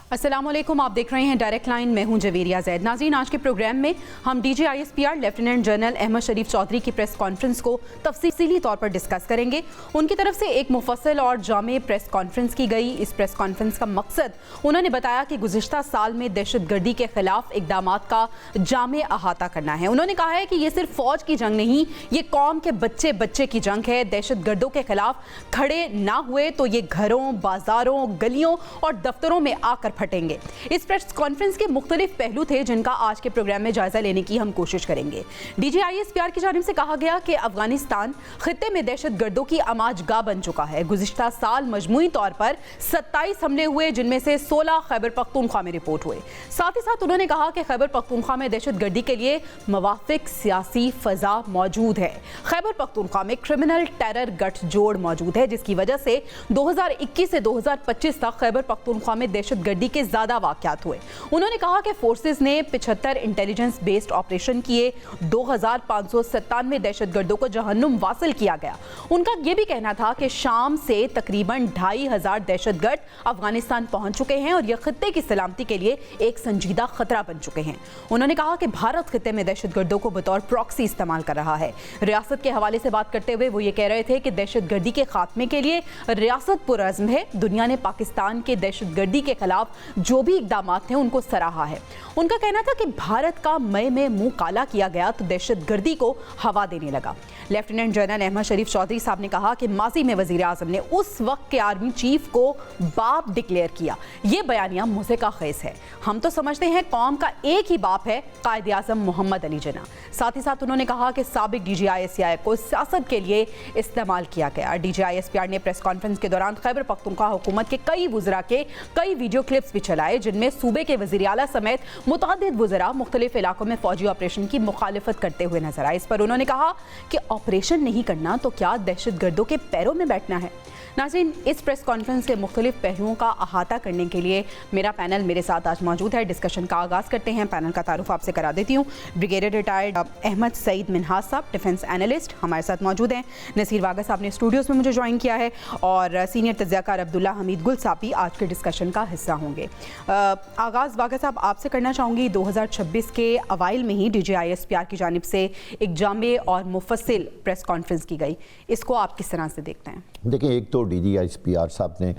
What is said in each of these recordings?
अस्सलाम वालेकुम, आप देख रहे हैं डायरेक्ट लाइन। मैं हूं जवेरिया ज़ैद। नाज़रीन, आज के प्रोग्राम में हम DGISPR लेफ्टिनेंट जनरल अहमद शरीफ चौधरी की प्रेस कॉन्फ्रेंस को तफसीली तौर पर डिस्कस करेंगे। उनकी तरफ से एक मुफस्सल और जामे प्रेस कॉन्फ्रेंस की गई। इस प्रेस कॉन्फ्रेंस का मकसद, उन्होंने बताया कि गुज़िश्ता साल में दहशतगर्दी के खिलाफ इक़दामात का जामे अहाता करना है। उन्होंने कहा है कि ये सिर्फ फ़ौज की जंग नहीं, ये कौम के बच्चे बच्चे की जंग है। दहशतगर्दों के खिलाफ खड़े ना हुए तो ये घरों, बाजारों, गलियों और दफ्तरों में आकर फटेंगे। इस प्रेस कॉन्फ्रेंस के मुख्तलिफ पहलू थे जिनका आज के प्रोग्राम में जायजा लेने की हम कोशिश करेंगे। DGISPR की जानिब से कहा गया कि अफगानिस्तान खित्ते में दहशतगर्दों की आमाजगाह बन चुका है। गुज़िश्ता साल मजमूई तौर पर 27 हमले हुए, जिनमें से 16 खैबर पख्तूनख्वा में रिपोर्ट हुए। साथ ही साथ उन्होंने कहा कि खैबर पख्तूनख्वा में दहशतगर्दी के लिए मवाफिक सियासी फ़ज़ा मौजूद है। खैबर पख्तूनख्वा में क्रिमिनल टेरर गठजोड़ मौजूद है, जिसकी वजह से 2021 से 2025 तक खैबर पख्तूनख्वा में दहशतगर्दी के ज़्यादा वाक़यात हुए। उन्होंने कहा कि फोर्सेस ने 75 इंटेलिजेंस बेस्ड ऑपरेशन किए, 2597 दहशतगर्दों को जहन्नुम वासिल किया गया। उनका यह भी कहना था कि शाम से तकरीबन 2500 दहशतगर्द अफगानिस्तान पहुंच चुके हैं और यह खित्ते की सलामती के लिए एक संजीदा खतरा बन चुके हैं। उन्होंने कहा कि भारत खित्ते में दहशतगर्दों को बतौर प्रॉक्सी इस्तेमाल कर रहा है। रियासत के हवाले से बात करते हुए वो ये कह रहे थे कि दहशतगर्दी के खात्मे के लिए रियासत पुरअज़्म है। दुनिया ने पाकिस्तान के दहशतगर्दी के खिलाफ जो भी इक़दामात थे उनको सराहा है। उनका कहना था कि भारत का मई में मुंह काला किया गया तो दहशतगर्दी को हवा देने लगा। लेफ्टिनेंट जनरल अहमद शरीफ चौधरी साहब ने कहा कि माजी में वज़ीर आज़म ने उस वक्त के आर्मी चीफ को बाप डिक्लेयर किया। ये बयानिया मुझे का खेस है। हम तो समझते हैं कौम का एक ही बाप है, कायद आज़म मोहम्मद अली जिन्ना। साथ ही साथ उन्होंने कहा कि साबिक DGISPR को सियासत के लिए इस्तेमाल किया गया। DGISPR ने प्रेस कॉन्फ्रेंस के दौरान खैबर पख्तूनख्वा हुकूमत के कई वज़रा के कई वीडियो क्लिप्स भी चलाए, जिनमें सूबे के वज़ीर आला समेत मुतअद्दिद वज़रा मुख्तलिफ इलाकों में फौजी ऑपरेशन की मुखालिफत करते हुए नजर आए। इस पर उन्होंने कहा कि ऑपरेशन नहीं करना तो क्या दहशतगर्दों के पैरों में बैठना है। नाज़रीन, इस प्रेस कॉन्फ्रेंस के मुख्तलिफ पहलुओं का अहाता करने के लिए मेरा पैनल मेरे साथ आज मौजूद है। डिस्कशन का आगाज़ करते हैं। पैनल का तारुफ आपसे करा देती हूँ। ब्रिगेडियर रिटायर्ड अहमद सईद मिन्हाज साहब, डिफेंस एनालिस्ट, हमारे साथ मौजूद हैं। नसीर वागा साहब ने स्टूडियोज़ में मुझे ज्वाइन किया है और सीनियर तज्ज़ियाकार अब्दुल्ला हमीद गुल साहब भी आज के डिस्कशन का हिस्सा होंगे। आगाज़ वागा साहब आपसे करना चाहूँगी। 2026 के अवाइल में ही DGISPR की जानिब से एक जामे और मुफस्सिल प्रेस कॉन्फ्रेंस की गई, इसको आप किस तरह से देखते हैं? देखिए, एक तो DGISPR साहब ने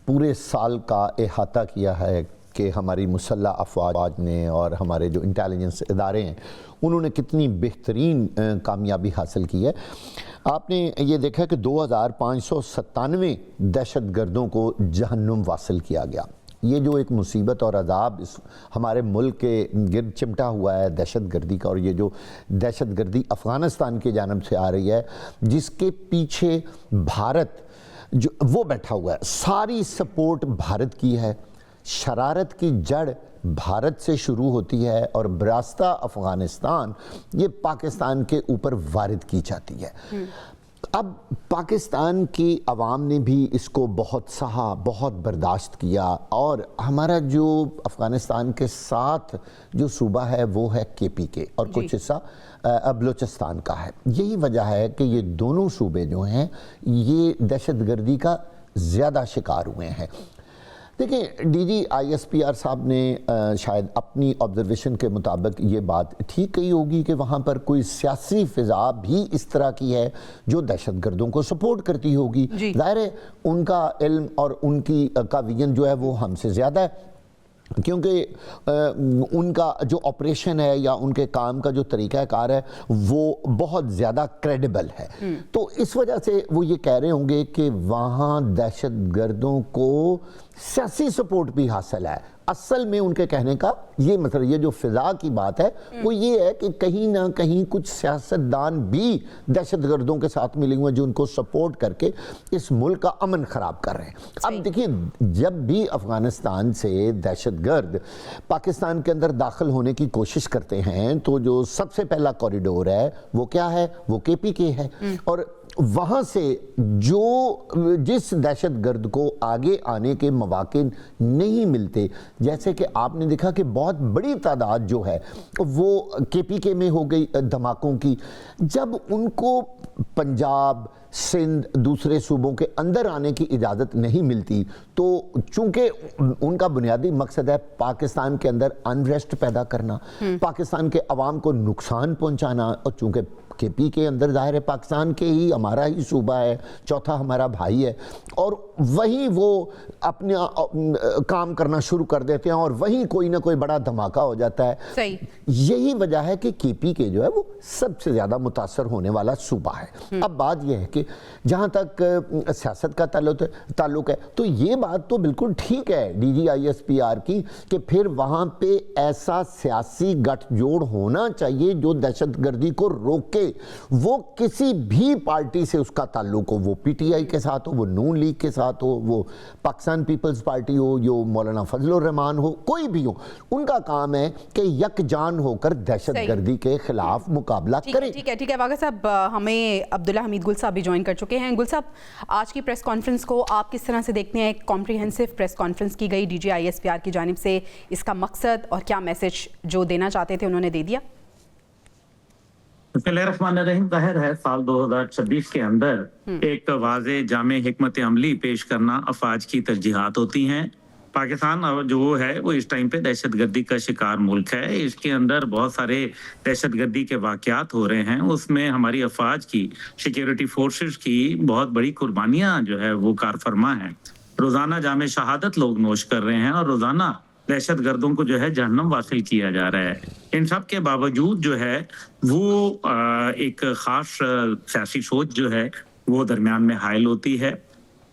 पूरे साल का अहाता किया है कि हमारी मुसल्लह अफ़वाज ने और हमारे जो इंटेलिजेंस इदारे हैं उन्होंने कितनी बेहतरीन कामयाबी हासिल की है। आपने ये देखा कि 2597 दहशतगर्दों को जहन्नुम वासिल किया गया। ये जो एक मुसीबत और अज़ाब इस हमारे मुल्क के गिर्द चिमटा हुआ है दहशतगर्दी का, और ये जो दहशतगर्दी अफ़गानिस्तान की जानिब से आ रही है, जिसके पीछे भारत जो वो बैठा हुआ है, सारी सपोर्ट भारत की है। शरारत की जड़ भारत से शुरू होती है और बरास्ता अफ़गानिस्तान ये पाकिस्तान के ऊपर वारिद की जाती है। अब पाकिस्तान की आवाम ने भी इसको बहुत सहा, बहुत बर्दाश्त किया, और हमारा जो अफ़गानिस्तान के साथ जो सूबा है वो है KPK और कुछ हिस्सा बलूचिस्तान का है। यही वजह है कि ये दोनों सूबे जो हैं ये दहशतगर्दी का ज़्यादा शिकार हुए हैं। देखिए, DGISPR साहब ने शायद अपनी ऑब्जर्वेशन के मुताबिक ये बात ठीक कही होगी कि वहाँ पर कोई सियासी फ़िज़ा भी इस तरह की है जो दहशतगर्दों को सपोर्ट करती होगी। ज़ाहिर है उनका इल्म और उनकी का विजन जो है वो हमसे ज़्यादा है, क्योंकि उनका जो ऑपरेशन है या उनके काम का जो तरीक़ाकार है वो बहुत ज़्यादा क्रेडिबल है। तो इस वजह से वो ये कह रहे होंगे कि वहाँ दहशतगर्दों को सियासी सपोर्ट भी हासिल है। असल में उनके कहने का ये मतलब, ये जो फ़िज़ा की बात है वो ये है कि कहीं ना कहीं कुछ सियासतदान भी दहशतगर्दों के साथ मिले हुए हैं जो उनको सपोर्ट करके इस मुल्क का अमन ख़राब कर रहे हैं। अब देखिए, जब भी अफ़गानिस्तान से दहशतगर्द पाकिस्तान के अंदर दाखिल होने की कोशिश करते हैं तो जो सबसे पहला कॉरिडोर है वो क्या है, वो KPK है। और वहाँ से जो जिस दहशतगर्द को आगे आने के मौके नहीं मिलते, जैसे कि आपने देखा कि बहुत बड़ी तादाद जो है वो KPK में हो गई धमाकों की, जब उनको पंजाब, सिंध, दूसरे सूबों के अंदर आने की इजाज़त नहीं मिलती, तो चूंकि उनका बुनियादी मकसद है पाकिस्तान के अंदर अनरेस्ट पैदा करना, पाकिस्तान के अवाम को नुकसान पहुंचाना, और चूंकि केपी के अंदर ज़ाहिर है पाकिस्तान के ही हमारा ही सूबा है, चौथा हमारा भाई है, और वहीं वो अपने काम करना शुरू कर देते हैं और वहीं कोई ना कोई बड़ा धमाका हो जाता है। सही। यही वजह है कि केपी के जो है वो सबसे ज़्यादा मुतासर होने वाला सूबा है। अब बात यह है कि जहाँ तक सियासत का ताल्लुक है, तो ये बात तो बिल्कुल ठीक है DGISPR की कि फिर वहाँ पे ऐसा सियासी गठजोड़ होना चाहिए जो दहशतगर्दी को रोके। वो किसी भी पार्टी से उसका ताल्लुक हो, वो PTI के साथ हो, वो नून लीग के साथ हो, वो पाकिस्तान पीपल्स पार्टी हो, यो मौलाना फजलुर रहमान हो, कोई भी हो, उनका काम है कि यकजान होकर दहशतगर्दी के खिलाफ मुकाबला करें। ठीक है वागा साहब, हमें अब्दुल्ला हमीद गुल साहब भी ज्वाइन कर चुके हैं। गुल साहब, आज की प्रेस कॉन्फ्रेंस को आप किस तरह से देखते हैं? एक कॉम्प्रिहेंसिव प्रेस कॉन्फ्रेंस की गई DGISPR की जानिब से, इसका मकसद और क्या मैसेज जो देना चाहते थे उन्होंने दे दिया? बिस्मिल्लाहिर्रहमानिर्रहीम। जाहिर है साल 2026 के अंदर एक वाज़े जामे हिकमत अमली पेश करना अफवाज की तरजीहात होती हैं। पाकिस्तान जो है वो इस टाइम पे दहशतगर्दी का शिकार मुल्क है। इसके अंदर बहुत सारे दहशतगर्दी के वाक़यात हो रहे हैं, उसमें हमारी अफवाज की, सिक्योरिटी फोर्सेस की बहुत बड़ी कुर्बानियां जो है वो कारफरमा हैं। रोज़ाना जामे शहादत लोग नोश कर रहे हैं और रोज़ाना दहशतगर्दों को जो है जहन्नम वासिल किया जा रहा है। इन सब के बावजूद जो है वो एक खास सियासी सोच जो है वो दरमियान में हायल होती है।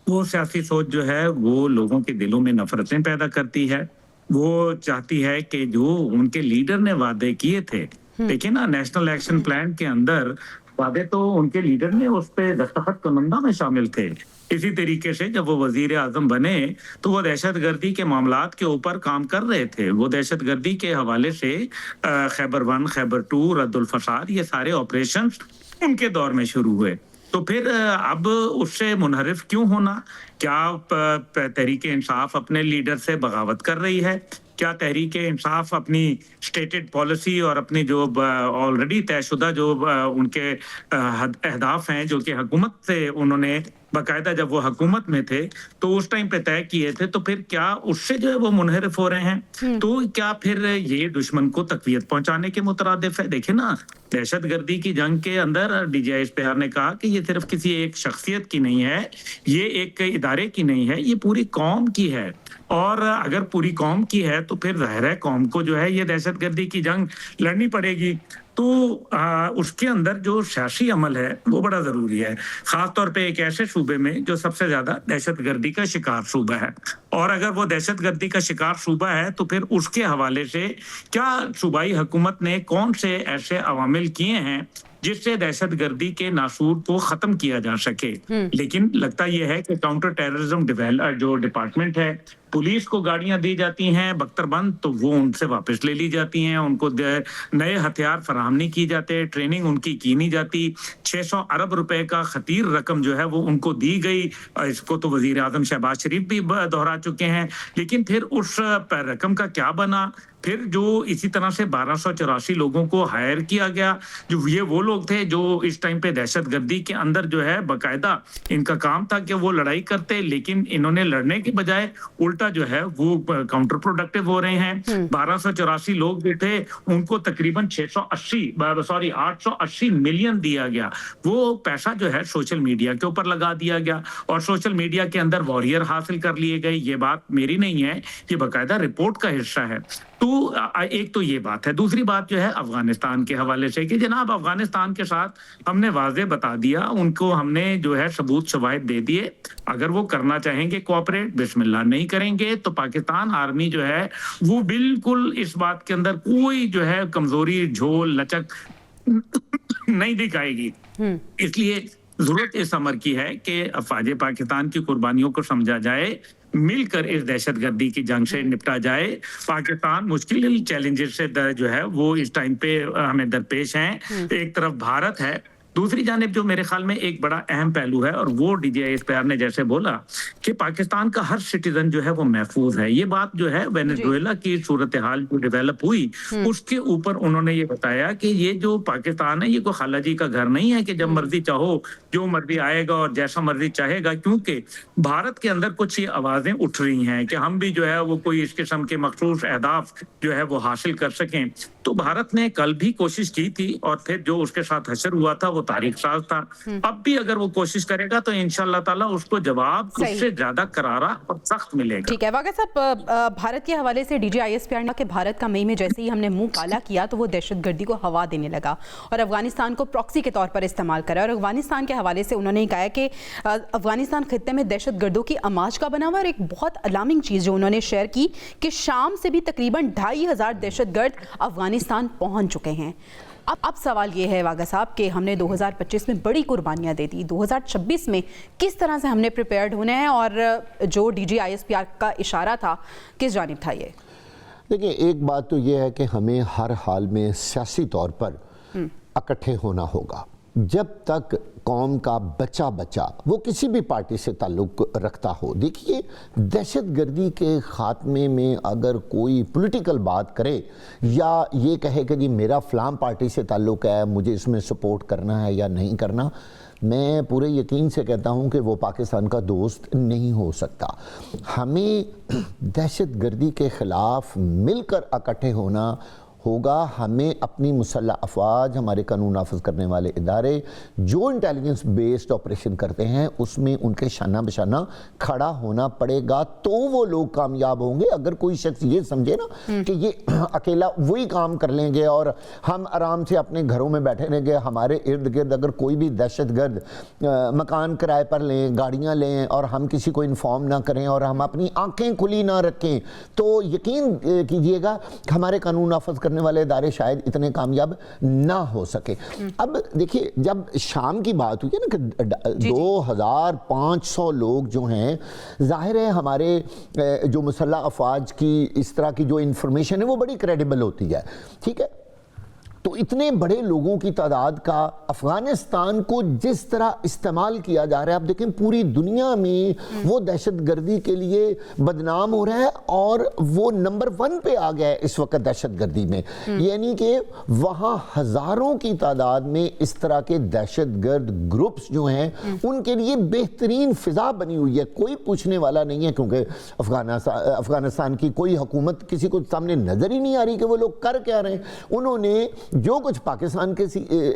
वो सियासी सोच जो है वो लोगों के दिलों में नफरतें पैदा करती है। वो चाहती है कि जो उनके लीडर ने वादे किए थे, देखिए ना, नेशनल एक्शन प्लान के अंदर वादे तो उनके लीडर ने उस पे दस्तखत कुनंदा में शामिल थे। इसी तरीके से जब वो वजीर आजम बने तो वो दहशतगर्दी के मामलात के ऊपर काम कर रहे थे। वो दहशतगर्दी के हवाले से खैबर 1, खैबर 2, रद्दुल फसाद, ये सारे ऑपरेशन उनके दौर में शुरू हुए। तो फिर अब उससे मुनहरिफ क्यों होना? क्या तहरीके इंसाफ अपने लीडर से बगावत कर रही है? क्या तहरीके इंसाफ अपनी स्टेटेड पॉलिसी और अपनी जो ऑलरेडी तयशुदा जो उनके अहदाफ हैं जो कि हुकूमत से उन्होंने बाकायदा जब वो हुकूमत में थे तो उस टाइम पे तय किए थे, तो फिर क्या उससे जो है वो मुनहरिफ हो रहे हैं? तो क्या फिर ये दुश्मन को तकवीयत पहुंचाने के मुतरादिफ है? देखे ना, दहशतगर्दी की जंग के अंदर DGISPR ने कहा कि ये सिर्फ किसी एक शख्सियत की नहीं है, ये एक इदारे की नहीं है, ये पूरी कौम की है। और अगर पूरी कौम की है तो फिर जाहिर है कौम को जो है ये दहशतगर्दी की जंग लड़नी पड़ेगी। तो उसके अंदर जो सियासी अमल है वो बड़ा जरूरी है, खास तौर पे एक ऐसे सूबे में जो सबसे ज्यादा दहशतगर्दी का शिकार सूबा है। और अगर वो दहशतगर्दी का शिकार सूबा है तो फिर उसके हवाले से क्या सूबाई हुकूमत ने कौन से ऐसे अवामिल किए हैं जिससे दहशतगर्दी के नासूर को खत्म किया जा सके। लेकिन लगता यह है कि काउंटर टेररिज्म जो डिपार्टमेंट है, पुलिस को गाड़ियां दी जाती हैं बख्तरबंद, तो वो उनसे वापस ले ली जाती हैं, उनको नए हथियार फराहम नहीं की जाते, ट्रेनिंग उनकी की नहीं जाती। 600 अरब रुपए का खतीर रकम जो है वो उनको दी गई, इसको तो वजीर आजम शहबाज शरीफ भी दोहरा चुके हैं। लेकिन फिर उस रकम का क्या बना? फिर जो इसी तरह से 1284 लोगों को हायर किया गया, जो ये वो लोग थे जो इस टाइम पे दहशतगर्दी के अंदर जो है बाकायदा इनका काम था कि वो लड़ाई करते, लेकिन इन्होंने लड़ने के बजाय उल्टा जो है वो काउंटर प्रोडक्टिव हो रहे हैं। 1284 लोग जो थे उनको तकरीबन 880 मिलियन दिया गया। वो पैसा जो है सोशल मीडिया के ऊपर लगा दिया गया और सोशल मीडिया के अंदर वॉरियर हासिल कर लिए गए। ये बात मेरी नहीं है, ये बाकायदा रिपोर्ट का हिस्सा है। तो एक तो ये बात है। दूसरी बात जो है अफगानिस्तान के हवाले से कि जनाब अफगानिस्तान के साथ हमने वाजे बता दिया, उनको हमने जो है सबूत शवाहिद दे दिए। अगर वो करना चाहेंगे कोऑपरेट, बिस्मिल्लाह, नहीं करेंगे तो पाकिस्तान आर्मी जो है वो बिल्कुल इस बात के अंदर कोई जो है कमजोरी, झोल, लचक नहीं दिखाएगी। इसलिए जरूरत इस अमर की है कि अफवाज पाकिस्तान की कुर्बानियों को समझा जाए, मिलकर इस दहशतगर्दी की जंग से निपटा जाए। पाकिस्तान मुश्किल चैलेंजेस से जो है वो इस टाइम पे हमें दरपेश हैं। एक तरफ भारत है, दूसरी जानिब जो मेरे ख्याल में एक बड़ा अहम पहलू है, और वो DGISPR ने जैसे बोला कि पाकिस्तान का हर सिटीजन जो है वो महफूज है, ये बात जो है वेनेजुएला की सूरत हाल जो डेवलप हुई उसके ऊपर उन्होंने ये बताया कि ये जो पाकिस्तान है ये कोई खालाजी का घर नहीं है कि जब मर्जी चाहो जो मर्जी आएगा और जैसा मर्जी चाहेगा, क्योंकि भारत के अंदर कुछ ये आवाजें उठ रही हैं कि हम भी जो है वो कोई इस किस्म के मखसूस अहदाफ जो है वो हासिल कर सकें। तो भारत ने कल भी कोशिश की थी और फिर जो उसके साथ हशर हुआ था वो तारीख साज था। अब भी अगर वो कोशिश करेगा तो इंशाअल्लाह ताला उसको जवाब उससे ज्यादा करारा और सख्त मिलेगा। ठीक है वाक़ा साहब, भारत के हवाले से DGISPR ने कि भारत का मई में जैसे ही हमने मुंह काला किया तो वो दहशतगर्दी को हवा देने लगा और अफगानिस्तान को प्रॉक्सी के तौर पर इस्तेमाल करा। और अफगानिस्तान के हवाले से उन्होंने कहा कि अफगानिस्तान खित्ते में दहशतगर्दों की आमाज का बना हुआ। और एक बहुत अलार्मिंग चीज़ जो उन्होंने शेयर की कि शाम से भी तकरीबन 2500 दहशतगर्द अफगानिस्तान पहुंच चुके हैं। अब सवाल ये है वागा साहब कि हमने 2025 में बड़ी कुर्बानियां दे दी, 2026 में किस तरह से हमने प्रिपेयर्ड होना है, और जो DGISPR का इशारा था किस जानिब था ये? देखिए, एक बात तो ये है कि हमें हर हाल में सियासी तौर पर इकट्ठे होना होगा। जब तक कौम का बच्चा वो किसी भी पार्टी से ताल्लुक़ रखता हो, देखिए दहशतगर्दी के ख़ात्मे में अगर कोई पॉलिटिकल बात करे या ये कहे कि जी मेरा फ़लाँ पार्टी से ताल्लुक़ है, मुझे इसमें सपोर्ट करना है या नहीं करना, मैं पूरे यकीन से कहता हूँ कि वो पाकिस्तान का दोस्त नहीं हो सकता। हमें दहशतगर्दी के ख़िलाफ़ मिलकर इकट्ठे होना होगा। हमें अपनी मुसल्लह अफवाज, हमारे कानून नाफिज करने वाले इदारे जो इंटेलिजेंस बेस्ड ऑपरेशन करते हैं उसमें उनके शाना बशाना खड़ा होना पड़ेगा, तो वो लोग कामयाब होंगे। अगर कोई शख्स ये समझे ना कि ये अकेला वही काम कर लेंगे और हम आराम से अपने घरों में बैठे रहेंगे, हमारे इर्द गिर्द अगर कोई भी दहशतगर्द मकान किराए पर लें, गाड़ियाँ लें और हम किसी को इन्फॉर्म ना करें और हम अपनी आंखें खुली ना रखें, तो यकीन कीजिएगा हमारे कानून नाफिज करने वाले इदारे शायद इतने कामयाब ना हो सके। अब देखिए, जब शाम की बात हुई है ना कि 2500 लोग जो हैं, जाहिर है हमारे जो मुसल्लह अफवाज की इस तरह की जो इंफॉर्मेशन है वो बड़ी क्रेडिबल होती है, ठीक है। तो इतने बड़े लोगों की तादाद का अफगानिस्तान को जिस तरह इस्तेमाल किया जा रहा है, आप देखें पूरी दुनिया में वो दहशतगर्दी के लिए बदनाम हो रहा है और वो नंबर 1 पे आ गया है इस वक्त दहशतगर्दी में। यानी कि वहाँ हजारों की तादाद में इस तरह के दहशतगर्द ग्रुप्स जो हैं उनके लिए बेहतरीन फिजा बनी हुई है। कोई पूछने वाला नहीं है, क्योंकि अफगानिस्तान की कोई हुकूमत किसी को सामने नजर ही नहीं आ रही कि वो लोग कर क्या रहे हैं। उन्होंने जो कुछ पाकिस्तान के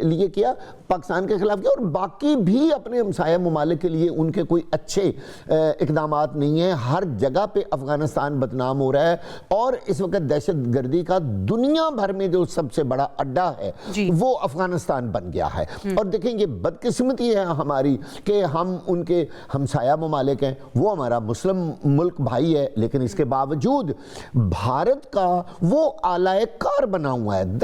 लिए किया, पाकिस्तान के खिलाफ किया, और बाकी भी अपने हमसाया ममालिक के लिए उनके कोई अच्छे इकदामात नहीं है। हर जगह पे अफगानिस्तान बदनाम हो रहा है और इस वक्त दहशतगर्दी का दुनिया भर में जो सबसे बड़ा अड्डा है वो अफगानिस्तान बन गया है। और देखेंगे बदकिस्मती है हमारी कि हम उनके हमसाया ममालिक हैं, वो हमारा मुस्लिम मुल्क भाई है, लेकिन इसके बावजूद भारत का वो आलाए कार बना हुआ है।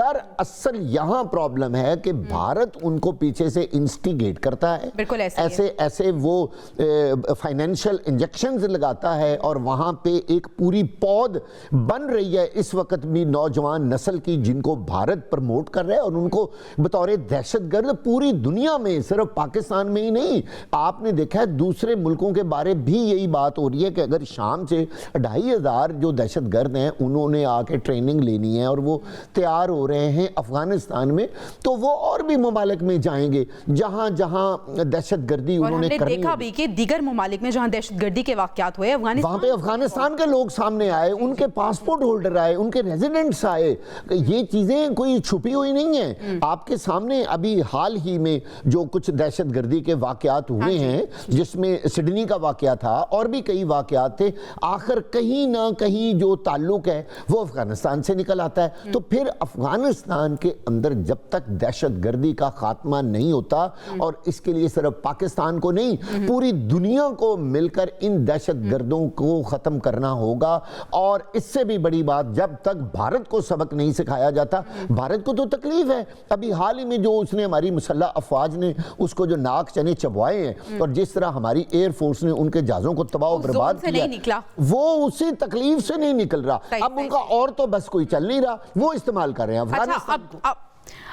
असल यहाँ प्रॉब्लम है कि भारत उनको पीछे से इंस्टिगेट करता है, बिल्कुल ऐसे वो फाइनेंशियल इंजेक्शंस लगाता है और वहाँ पे एक पूरी पौध बन रही है इस वक्त भी नौजवान नस्ल की, जिनको भारत प्रमोट कर रहा है और उनको बतौर दहशतगर्द पूरी दुनिया में, सिर्फ पाकिस्तान में ही नहीं, आपने देखा है दूसरे मुल्कों के बारे भी यही बात हो रही है कि अगर शाम से 2500 जो दहशतगर्द हैं उन्होंने आके ट्रेनिंग लेनी है और वो तैयार हो रहे हैं अफगानिस्तान में, तो वो और भी ममालिक में जाएंगे जहां जहां दहशतगर्दी उन्होंने करनी। देखा भी कि दीगर ममालिक में जहां दहशतगर्दी के वाकयात हुए, वहां पे अफगानिस्तान के लोग सामने आए, उनके पासपोर्ट होल्डर आए, उनके रेजिडेंट्स आए। ये चीजें कोई छुपी हुई नहीं है, आपके सामने अभी हाल ही में जो कुछ दहशतगर्दी के वाकयात हुए हैं, जिसमें सिडनी का वाकया था और भी कई वाकयात थे, आखिर कहीं ना कहीं जो ताल्लुक है वो अफगानिस्तान से निकल आता है। तो फिर अफगानिस्तान के अंदर जब तक दहशतगर्दी का खात्मा नहीं होता, और इसके लिए सिर्फ पाकिस्तान को नहीं पूरी दुनिया को मिलकर इन दहशतगर्दों को खत्म करना होगा। और इससे भी बड़ी बात, जब तक भारत को सबक नहीं सिखाया जाता, भारत को तो तकलीफ है। अभी हाल ही में जो उसने हमारी मुसल्लह अफवाज ने उसको जो नाक चने चबवाए हैं और जिस तरह हमारी एयरफोर्स ने उनके जहाजों को तबाह बर्बाद किया, वो उसी तकलीफ से नहीं निकल रहा। अब उनका और तो बस कोई चल नहीं रहा, वो इस्तेमाल कर रहे हैं अफगानिस्तान।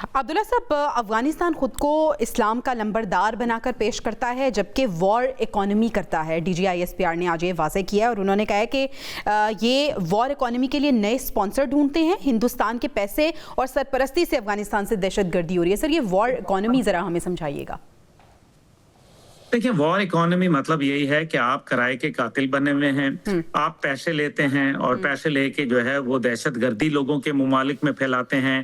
عبداللہ صاحب، افغانستان خود کو اسلام کا لمبردار بنا کر پیش کرتا ہے جبکہ وار اکانومی کرتا ہے. DGISPR نے آج یہ واضح کیا ہے اور انہوں نے کہا ہے کہ یہ وار اکانومی کے لیے نئے اسپانسر ڈھونڈتے ہیں. ہندوستان کے پیسے اور سرپرستی سے افغانستان سے دہشت گردی ہو رہی ہے. سر، یہ وار اکانومی ذرا ہمیں سمجھائیے گا. دیکھیں، وار اکانومی مطلب یہی ہے کہ آپ کرائے کے قاتل بنے ہوئے ہیں، آپ پیسے لیتے ہیں اور پیسے لے کے جو ہے وہ دہشت گردی لوگوں کے ممالک میں پھیلاتے ہیں.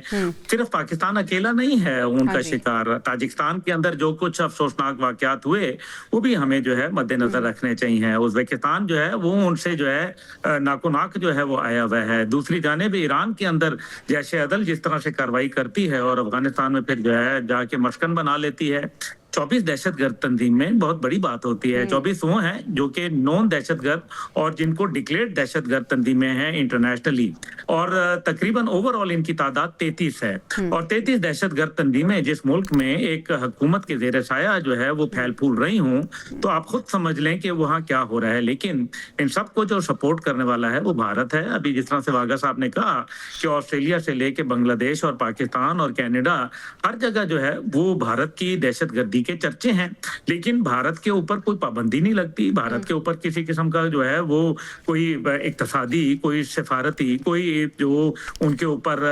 صرف پاکستان اکیلا نہیں ہے ان کا شکار. تاجکستان کے اندر جو کچھ افسوسناک واقعات ہوئے وہ بھی ہمیں جو ہے مد نظر رکھنے چاہیے. ازبکستان جو ہے وہ ان سے جو ہے ناکو ناک جو ہے وہ آیا ہوا ہے. دوسری جانب ایران کے اندر جیش عدل جس طرح سے کارروائی کرتی ہے اور افغانستان میں پھر جو ہے جا کے مسکن بنا لیتی ہے. 24 دہشت گرد تنظیم میں بہت بڑی بات ہوتی ہے. 24 وہ ہیں جو کہ نون دہشت گرد اور جن کو ڈکلیئرڈ دہشت گرد تنظیمیں ہیں انٹرنیشنلی، اور تقریباً اوور آل ان کی تعداد 33 ہے. اور 33 دہشت گرد تنظیمیں جس ملک میں ایک حکومت کے زیر سایہ جو ہے وہ پھیل پھول رہی ہوں تو آپ خود سمجھ لیں کہ وہاں کیا ہو رہا ہے. لیکن ان سب کو جو سپورٹ کرنے والا ہے وہ بھارت ہے. ابھی جس طرح سے واگا صاحب نے کہا کہ آسٹریلیا سے لے کے بنگلہ دیش اور پاکستان اور کینیڈا ہر جگہ جو ہے وہ بھارت کی دہشت گردی کے چرچے ہیں، لیکن بھارت کے اوپر کوئی پابندی نہیں لگتی. بھارت کے اوپر کسی قسم کا جو ہے وہ کوئی اقتصادی، کوئی سفارتی، کوئی جو ان کے اوپر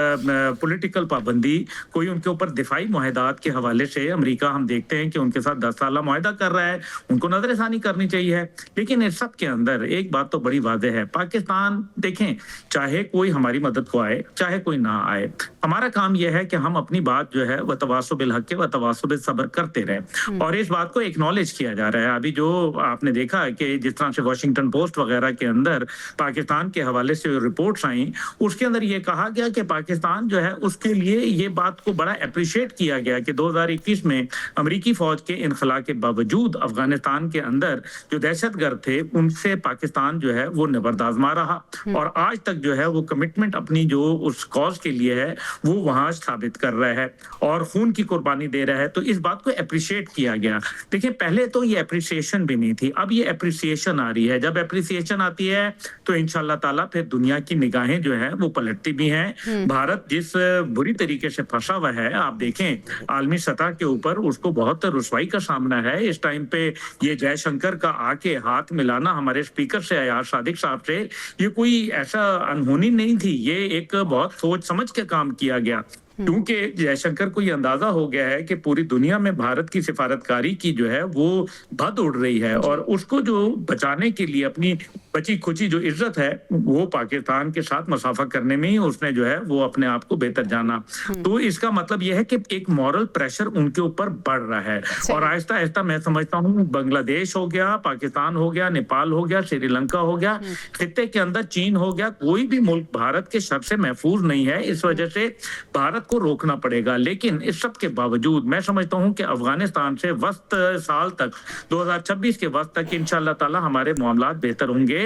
پولیٹیکل پابندی، کوئی ان کے اوپر دفاعی معاہدات کے حوالے سے امریکہ ہم دیکھتے ہیں کہ ان کے ساتھ 10 سالہ معاہدہ کر رہا ہے. ان کو نظر ثانی کرنی چاہیے. لیکن اس سب کے اندر ایک بات تو بڑی واضح ہے، پاکستان دیکھیں چاہے کوئی ہماری مدد کو آئے چاہے کوئی نہ آئے، ہمارا کام یہ ہے کہ ہم اپنی بات جو ہے وہ تواصل بالحق و تواصل بالصبر کرتے رہیں. اور اس بات کو ایکنالج کیا جا رہا ہے. ابھی جو آپ نے دیکھا کہ جس طرح سے واشنگٹن پوسٹ وغیرہ کے اندر پاکستان کے حوالے سے رپورٹس آئیں، اس کے اندر یہ کہا گیا کہ پاکستان جو ہے اس کے لیے یہ بات کو بڑا اپریشیٹ کیا گیا کہ 2021 میں امریکی فوج کے انخلا کے باوجود افغانستان کے اندر جو دہشت گرد تھے ان سے پاکستان جو ہے وہ نبردآزما رہا اور آج تک جو ہے وہ کمٹمنٹ اپنی جو اس کاز کے لیے ہے وہ وہاں ثابت کر رہا ہے اور خون کی قربانی دے رہا ہے. تو اس بات کو اپریشیٹ کیا گیا. دیکھیں، پہلے تو یہ اپریسیشن بھی نہیں تھی، اب یہ اپریسیشن آ رہی ہے. جب اپریسیشن آتی ہے تو انشاءاللہ تعالیٰ پھر دنیا کی نگاہیں جو ہیں وہ پلٹتی بھی ہیں. بھارت جس بری طریقے سے پھنسا ہوا ہے، آپ دیکھیں عالمی سطح کے اوپر اس کو بہت رسوائی کا سامنا ہے. اس ٹائم پہ یہ جے شنکر کا آ کے ہاتھ ملانا ہمارے اسپیکر سے ایاز صادق صاحب سے، یہ کوئی ایسا انہونی نہیں تھی، یہ ایک بہت سوچ سمجھ کے کام کیا گیا. کیونکہ جے شنکر کو یہ اندازہ ہو گیا ہے کہ پوری دنیا میں بھارت کی سفارتکاری کی جو ہے وہ بھد اڑ رہی ہے اور اس کو جو بچانے کے لیے اپنی بچی کھچی جو عزت ہے وہ پاکستان کے ساتھ مسافہ کرنے میں ہی اس نے جو ہے وہ اپنے آپ کو بہتر جانا. تو اس کا مطلب یہ ہے کہ ایک مورل پریشر ان کے اوپر بڑھ رہا ہے اور آہستہ آہستہ میں سمجھتا ہوں بنگلہ دیش ہو گیا، پاکستان ہو گیا، نیپال ہو گیا، سری لنکا ہو گیا، خطے کے اندر چین ہو گیا، کوئی بھی ملک بھارت کے شر سے محفوظ نہیں ہے. اس وجہ سے بھارت کو روکنا پڑے گا. لیکن اس سب کے باوجود میں سمجھتا ہوں کہ افغانستان سے وسط سال تک 2026 کے وقت تک انشاءاللہ تعالی ہمارے معاملات بہتر ہوں گے.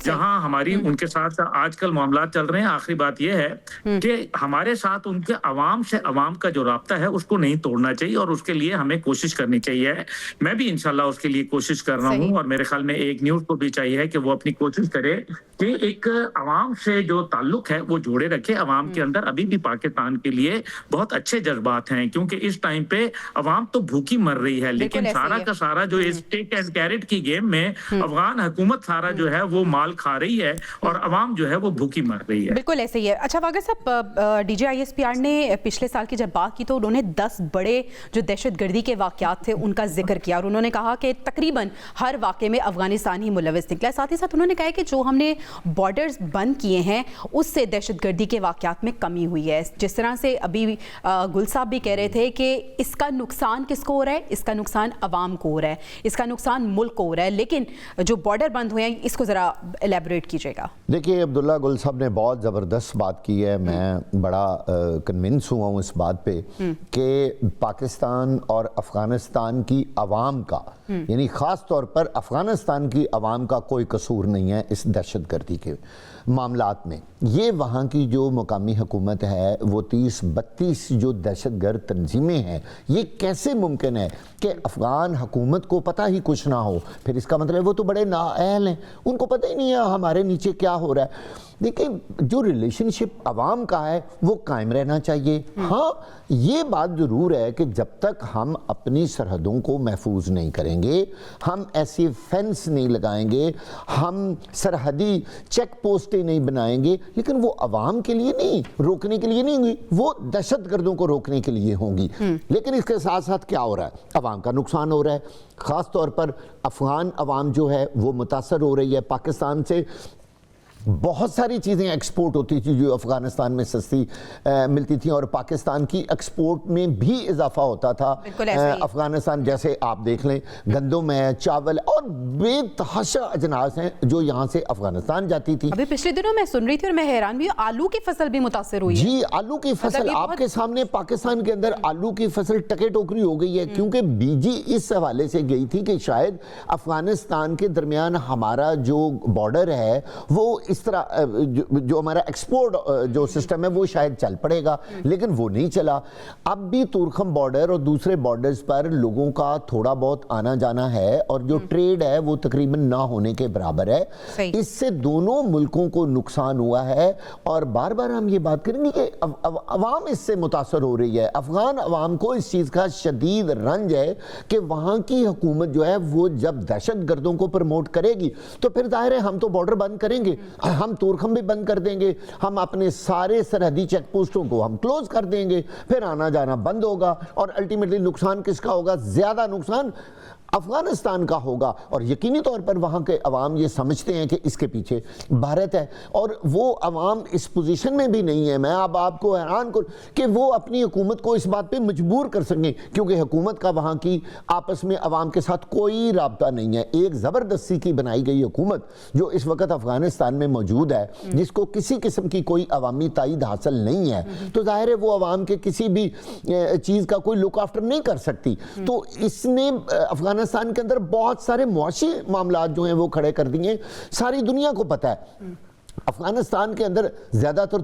جہاں ہماری ان کے ساتھ آج کل معاملات چل رہے ہیں، آخری بات یہ ہے کہ ہمارے ساتھ ان کے عوام سے عوام کا جو رابطہ ہے اس کو نہیں توڑنا چاہیے اور اس کے لیے ہمیں کوشش کرنی چاہیے. میں بھی انشاءاللہ اس کے لیے کوشش کر رہا ہوں اور میرے خیال میں ایک نیوز کو بھی چاہیے کہ وہ اپنی کوشش کرے کہ ایک عوام سے جو تعلق ہے وہ جوڑے رکھے. عوام کے اندر ابھی بھی پاکستان کے لیے بہت اچھے جذبات ہیں کیونکہ اس ٹائم پہ عوام تو بھوکی مر رہی ہے، لیکن سارا کا سارا جو اس ٹیک اینڈ کیرٹ کی گیم میں افغان حکومت سارا جو ہے وہ مال کھا رہی ہے اور عوام جو ہے وہ بھوکی مر رہی ہے. بالکل ایسے ہی ہے. اچھا واگا صاحب، DGISPR نے پچھلے سال کی جب بات کی تو انہوں نے 10 بڑے جو دہشت گردی کے واقعات تھے ان کا ذکر کیا اور انہوں نے کہا کہ تقریباً ہر واقعے میں افغانستان ہی ملوث نکلا. ساتھ ہی ساتھ انہوں نے کہا کہ جو ہم نے بارڈرز بند کیے ہیں اس سے دہشت گردی کے واقعات میں کمی ہوئی ہے. جس طرح سے ابھی گل صاحب بھی کہہ رہے تھے کہ اس کا نقصان کس کو ہو رہا ہے؟ اس کا نقصان عوام کو ہو رہا ہے، اس کا نقصان ملک کو ہو رہا ہے. لیکن جو بارڈر بند ہوئے ہیں اس کو ذرا ایلیبوریٹ کیجیے گا. دیکھیے عبداللہ گل صاحب نے بہت زبردست بات کی ہے. میں بڑا کنونس ہوا ہوں اس بات پہ کہ پاکستان اور افغانستان کی عوام کا یعنی خاص طور پر افغانستان کی عوام کا کوئی قصور نہیں ہے اس دہشت گردی کے معاملات میں. یہ وہاں کی جو مقامی حکومت ہے وہ 30-32 جو دہشت گرد تنظیمیں ہیں, یہ کیسے ممکن ہے کہ افغان حکومت کو پتہ ہی کچھ نہ ہو؟ پھر اس کا مطلب وہ تو بڑے نااہل ہیں, ان کو پتہ ہی نہیں ہے ہمارے نیچے کیا ہو رہا ہے. دیکھیں, جو ریلیشن شپ عوام کا ہے وہ قائم رہنا چاہیے. ہاں, یہ بات ضرور ہے کہ جب تک ہم اپنی سرحدوں کو محفوظ نہیں کریں گے, ہم ایسی فینس نہیں لگائیں گے, ہم سرحدی چیک پوسٹیں نہیں بنائیں گے, لیکن وہ عوام کے لیے نہیں, روکنے کے لیے نہیں ہوں گی, وہ دہشت گردوں کو روکنے کے لیے ہوں گی. لیکن اس کے ساتھ ساتھ کیا ہو رہا ہے؟ عوام کا نقصان ہو رہا ہے. خاص طور پر افغان عوام جو ہے وہ متاثر ہو رہی ہے. پاکستان سے بہت ساری چیزیں ایکسپورٹ ہوتی تھی جو افغانستان میں سستی ملتی تھیں, اور پاکستان کی ایکسپورٹ میں بھی اضافہ ہوتا تھا افغانستان. جیسے آپ دیکھ لیں, گندم ہے, چاول اور بے تحاشا اجناس ہیں جو یہاں سے افغانستان جاتی تھی. ابھی پچھلے دنوں میں سن رہی تھی اور میں حیران بھی, آلو کی فصل بھی متاثر ہوئی ہے. جی, آلو کی فصل آپ کے سامنے, پاکستان کے اندر آلو کی فصل ٹکے ٹوکری ہو گئی ہے, کیونکہ بی جی اس حوالے سے گئی تھی کہ شاید افغانستان کے درمیان ہمارا جو بارڈر ہے وہ اس طرح جو ہمارا ایکسپورٹ جو سسٹم ہے وہ شاید چل پڑے گا, لیکن وہ نہیں چلا. اب بھی تورخم بارڈر اور دوسرے بارڈرز پر لوگوں کا تھوڑا بہت آنا جانا ہے, اور جو ٹریڈ ہے وہ تقریباً نہ ہونے کے برابر ہے. اس سے دونوں ملکوں کو نقصان ہوا ہے, اور بار بار ہم یہ بات کریں گے کہ عوام اس سے متاثر ہو رہی ہے. افغان عوام کو اس چیز کا شدید رنج ہے کہ وہاں کی حکومت جو ہے وہ جب دہشت گردوں کو پروموٹ کرے گی تو پھر ظاہر ہے ہم تو بارڈر بند کریں گے, ہم تورخم بھی بند کر دیں گے, ہم اپنے سارے سرحدی چیک پوسٹوں کو ہم کلوز کر دیں گے, پھر آنا جانا بند ہوگا, اور الٹیمیٹلی نقصان کس کا ہوگا؟ زیادہ نقصان افغانستان کا ہوگا. اور یقینی طور پر وہاں کے عوام یہ سمجھتے ہیں کہ اس کے پیچھے بھارت ہے, اور وہ عوام اس پوزیشن میں بھی نہیں ہے. میں اب آپ کو حیران کروں کہ وہ اپنی حکومت کو اس بات پہ مجبور کر سکیں, کیونکہ حکومت کا وہاں کی آپس میں عوام کے ساتھ کوئی رابطہ نہیں ہے. ایک زبردستی کی بنائی گئی حکومت جو اس وقت افغانستان میں موجود ہے, جس کو کسی قسم کی کوئی عوامی تائید حاصل نہیں ہے, تو ظاہر ہے وہ عوام کے کسی بھی چیز کا کوئی لک آفٹر نہیں کر سکتی. تو اس نے افغانستان کے اندر بہت سارے معاشی معاملات جو ہیں وہ کھڑے کر دیے. ساری دنیا کو پتہ ہے افغانستان کے اندر زیادہ تر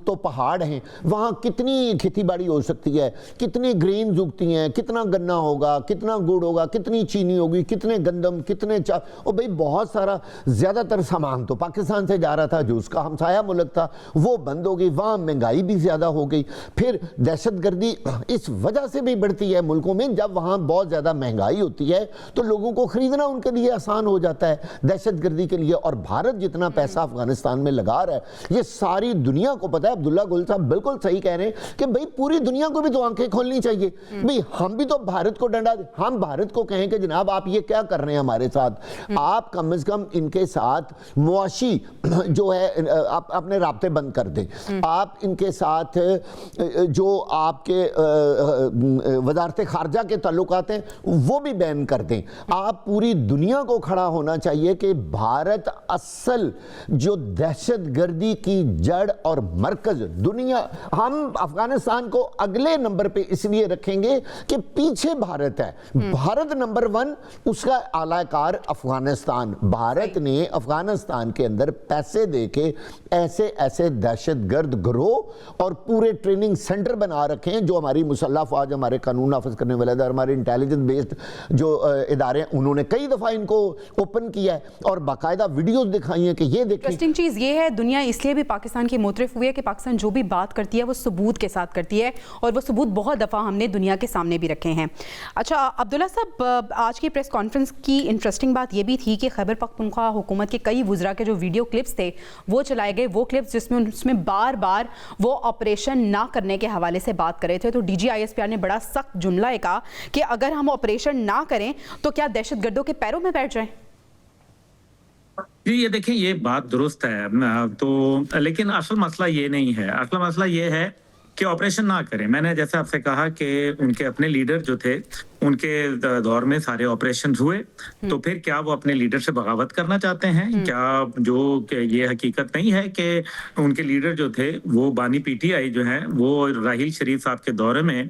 تو پہاڑ ہیں, وہاں کتنی کھیتی باڑی ہو سکتی ہے, کتنی گرینز اگتی ہیں, کتنا گنا ہوگا, کتنا گڑ ہوگا, کتنی چینی ہوگی, کتنے گندم, کتنے اور بھئی بہت سارا زیادہ تر سامان تو پاکستان سے جا رہا تھا جو اس کا ہمسایہ ملک تھا, وہ بند ہو گئی. وہاں مہنگائی بھی زیادہ ہو گئی. پھر دہشت گردی اس وجہ سے بھی بڑھتی ہے ملکوں میں, جب وہاں بہت زیادہ مہنگائی ہوتی ہے تو لوگوں کو خریدنا ان کے لیے آسان ہو جاتا ہے دہشت گردی کے لیے. اور بھارت جتنا پیسہ افغانستان میں لگا رہا ہے, یہ ساری دنیا کو پتہ ہے. عبداللہ گل صاحب بالکل صحیح کہہ رہے ہیں کہ بھئی پوری دنیا کو بھی تو آنکھیں کھولنی چاہیے. بھئی ہم بھی تو بھارت کو ڈنڈا دیں, ہم بھارت کو کہیں کہ جناب آپ یہ کیا کر رہے ہیں ہمارے ساتھ, آپ کم از کم ان کے ساتھ معاشی جو ہے اپنے رابطے بند کر دیں, آپ ان کے ساتھ جو آپ کے وزارت خارجہ کے تعلقات ہیں وہ بھی بین کر دیں. آپ پوری دنیا کو کھڑا ہونا چاہیے کہ بھارت اصل جو دہشت گردی کی جڑ اور مرکز دنیا, ہم افغانستان کو اگلے نمبر پہ اس لیے رکھیں گے کہ پیچھے بھارت ہے. بھارت نمبر 1, اس کا اعلی کار افغانستان. بھارت نے افغانستان کے اندر پیسے دے کے ایسے دہشت گرد گروہ اور پورے ٹریننگ سینٹر بنا رکھے ہیں جو ہماری مسلح افواج, ہمارے قانون نافذ کرنے والے ادارے, ہمارے انٹیلیجنس بیسڈ جو ادارے ہیں, انہوں نے کئی دفعہ ان کو اوپن کیا ہے اور باقاعدہ ویڈیوز دکھائی ہیں کہ یہ دیکھیں. انٹرسٹنگ چیز یہ ہے, دنیا اس لیے بھی پاکستان کی معترف ہوئی ہے کہ پاکستان جو بھی بات کرتی ہے وہ ثبوت کے ساتھ کرتی ہے, اور وہ ثبوت بہت دفعہ ہم نے دنیا کے سامنے بھی رکھے ہیں. اچھا عبداللہ صاحب, آج کی پریس کانفرنس کی انٹرسٹنگ بات یہ بھی تھی کہ خیبر پختونخوا حکومت کے کئی وزراء کے جو ویڈیو کلپس تھے وہ چلائے گئے, وہ کلپس جس میں بار بار وہ آپریشن نہ کرنے کے حوالے سے بات کر رہے تھے. تو D G I S P R نے بڑا سخت جملہ کہا کہ اگر ہم آپریشن نہ کریں تو کیا دہشت گردوں کے پیروں میں بیٹھ جائیں. جی یہ دیکھیں, یہ بات درست ہے تو, لیکن اصل مسئلہ یہ نہیں ہے. اصل مسئلہ یہ ہے کہ آپریشن نہ کریں. میں نے جیسے آپ سے کہا کہ ان کے اپنے لیڈر جو تھے ان کے دور میں سارے آپریشن ہوئے, تو پھر کیا وہ اپنے لیڈر سے بغاوت کرنا چاہتے ہیں؟ کیا جو کہ یہ حقیقت نہیں ہے کہ ان کے لیڈر جو تھے وہ بانی پی ٹی آئی جو ہیں وہ راحیل شریف صاحب کے دورے میں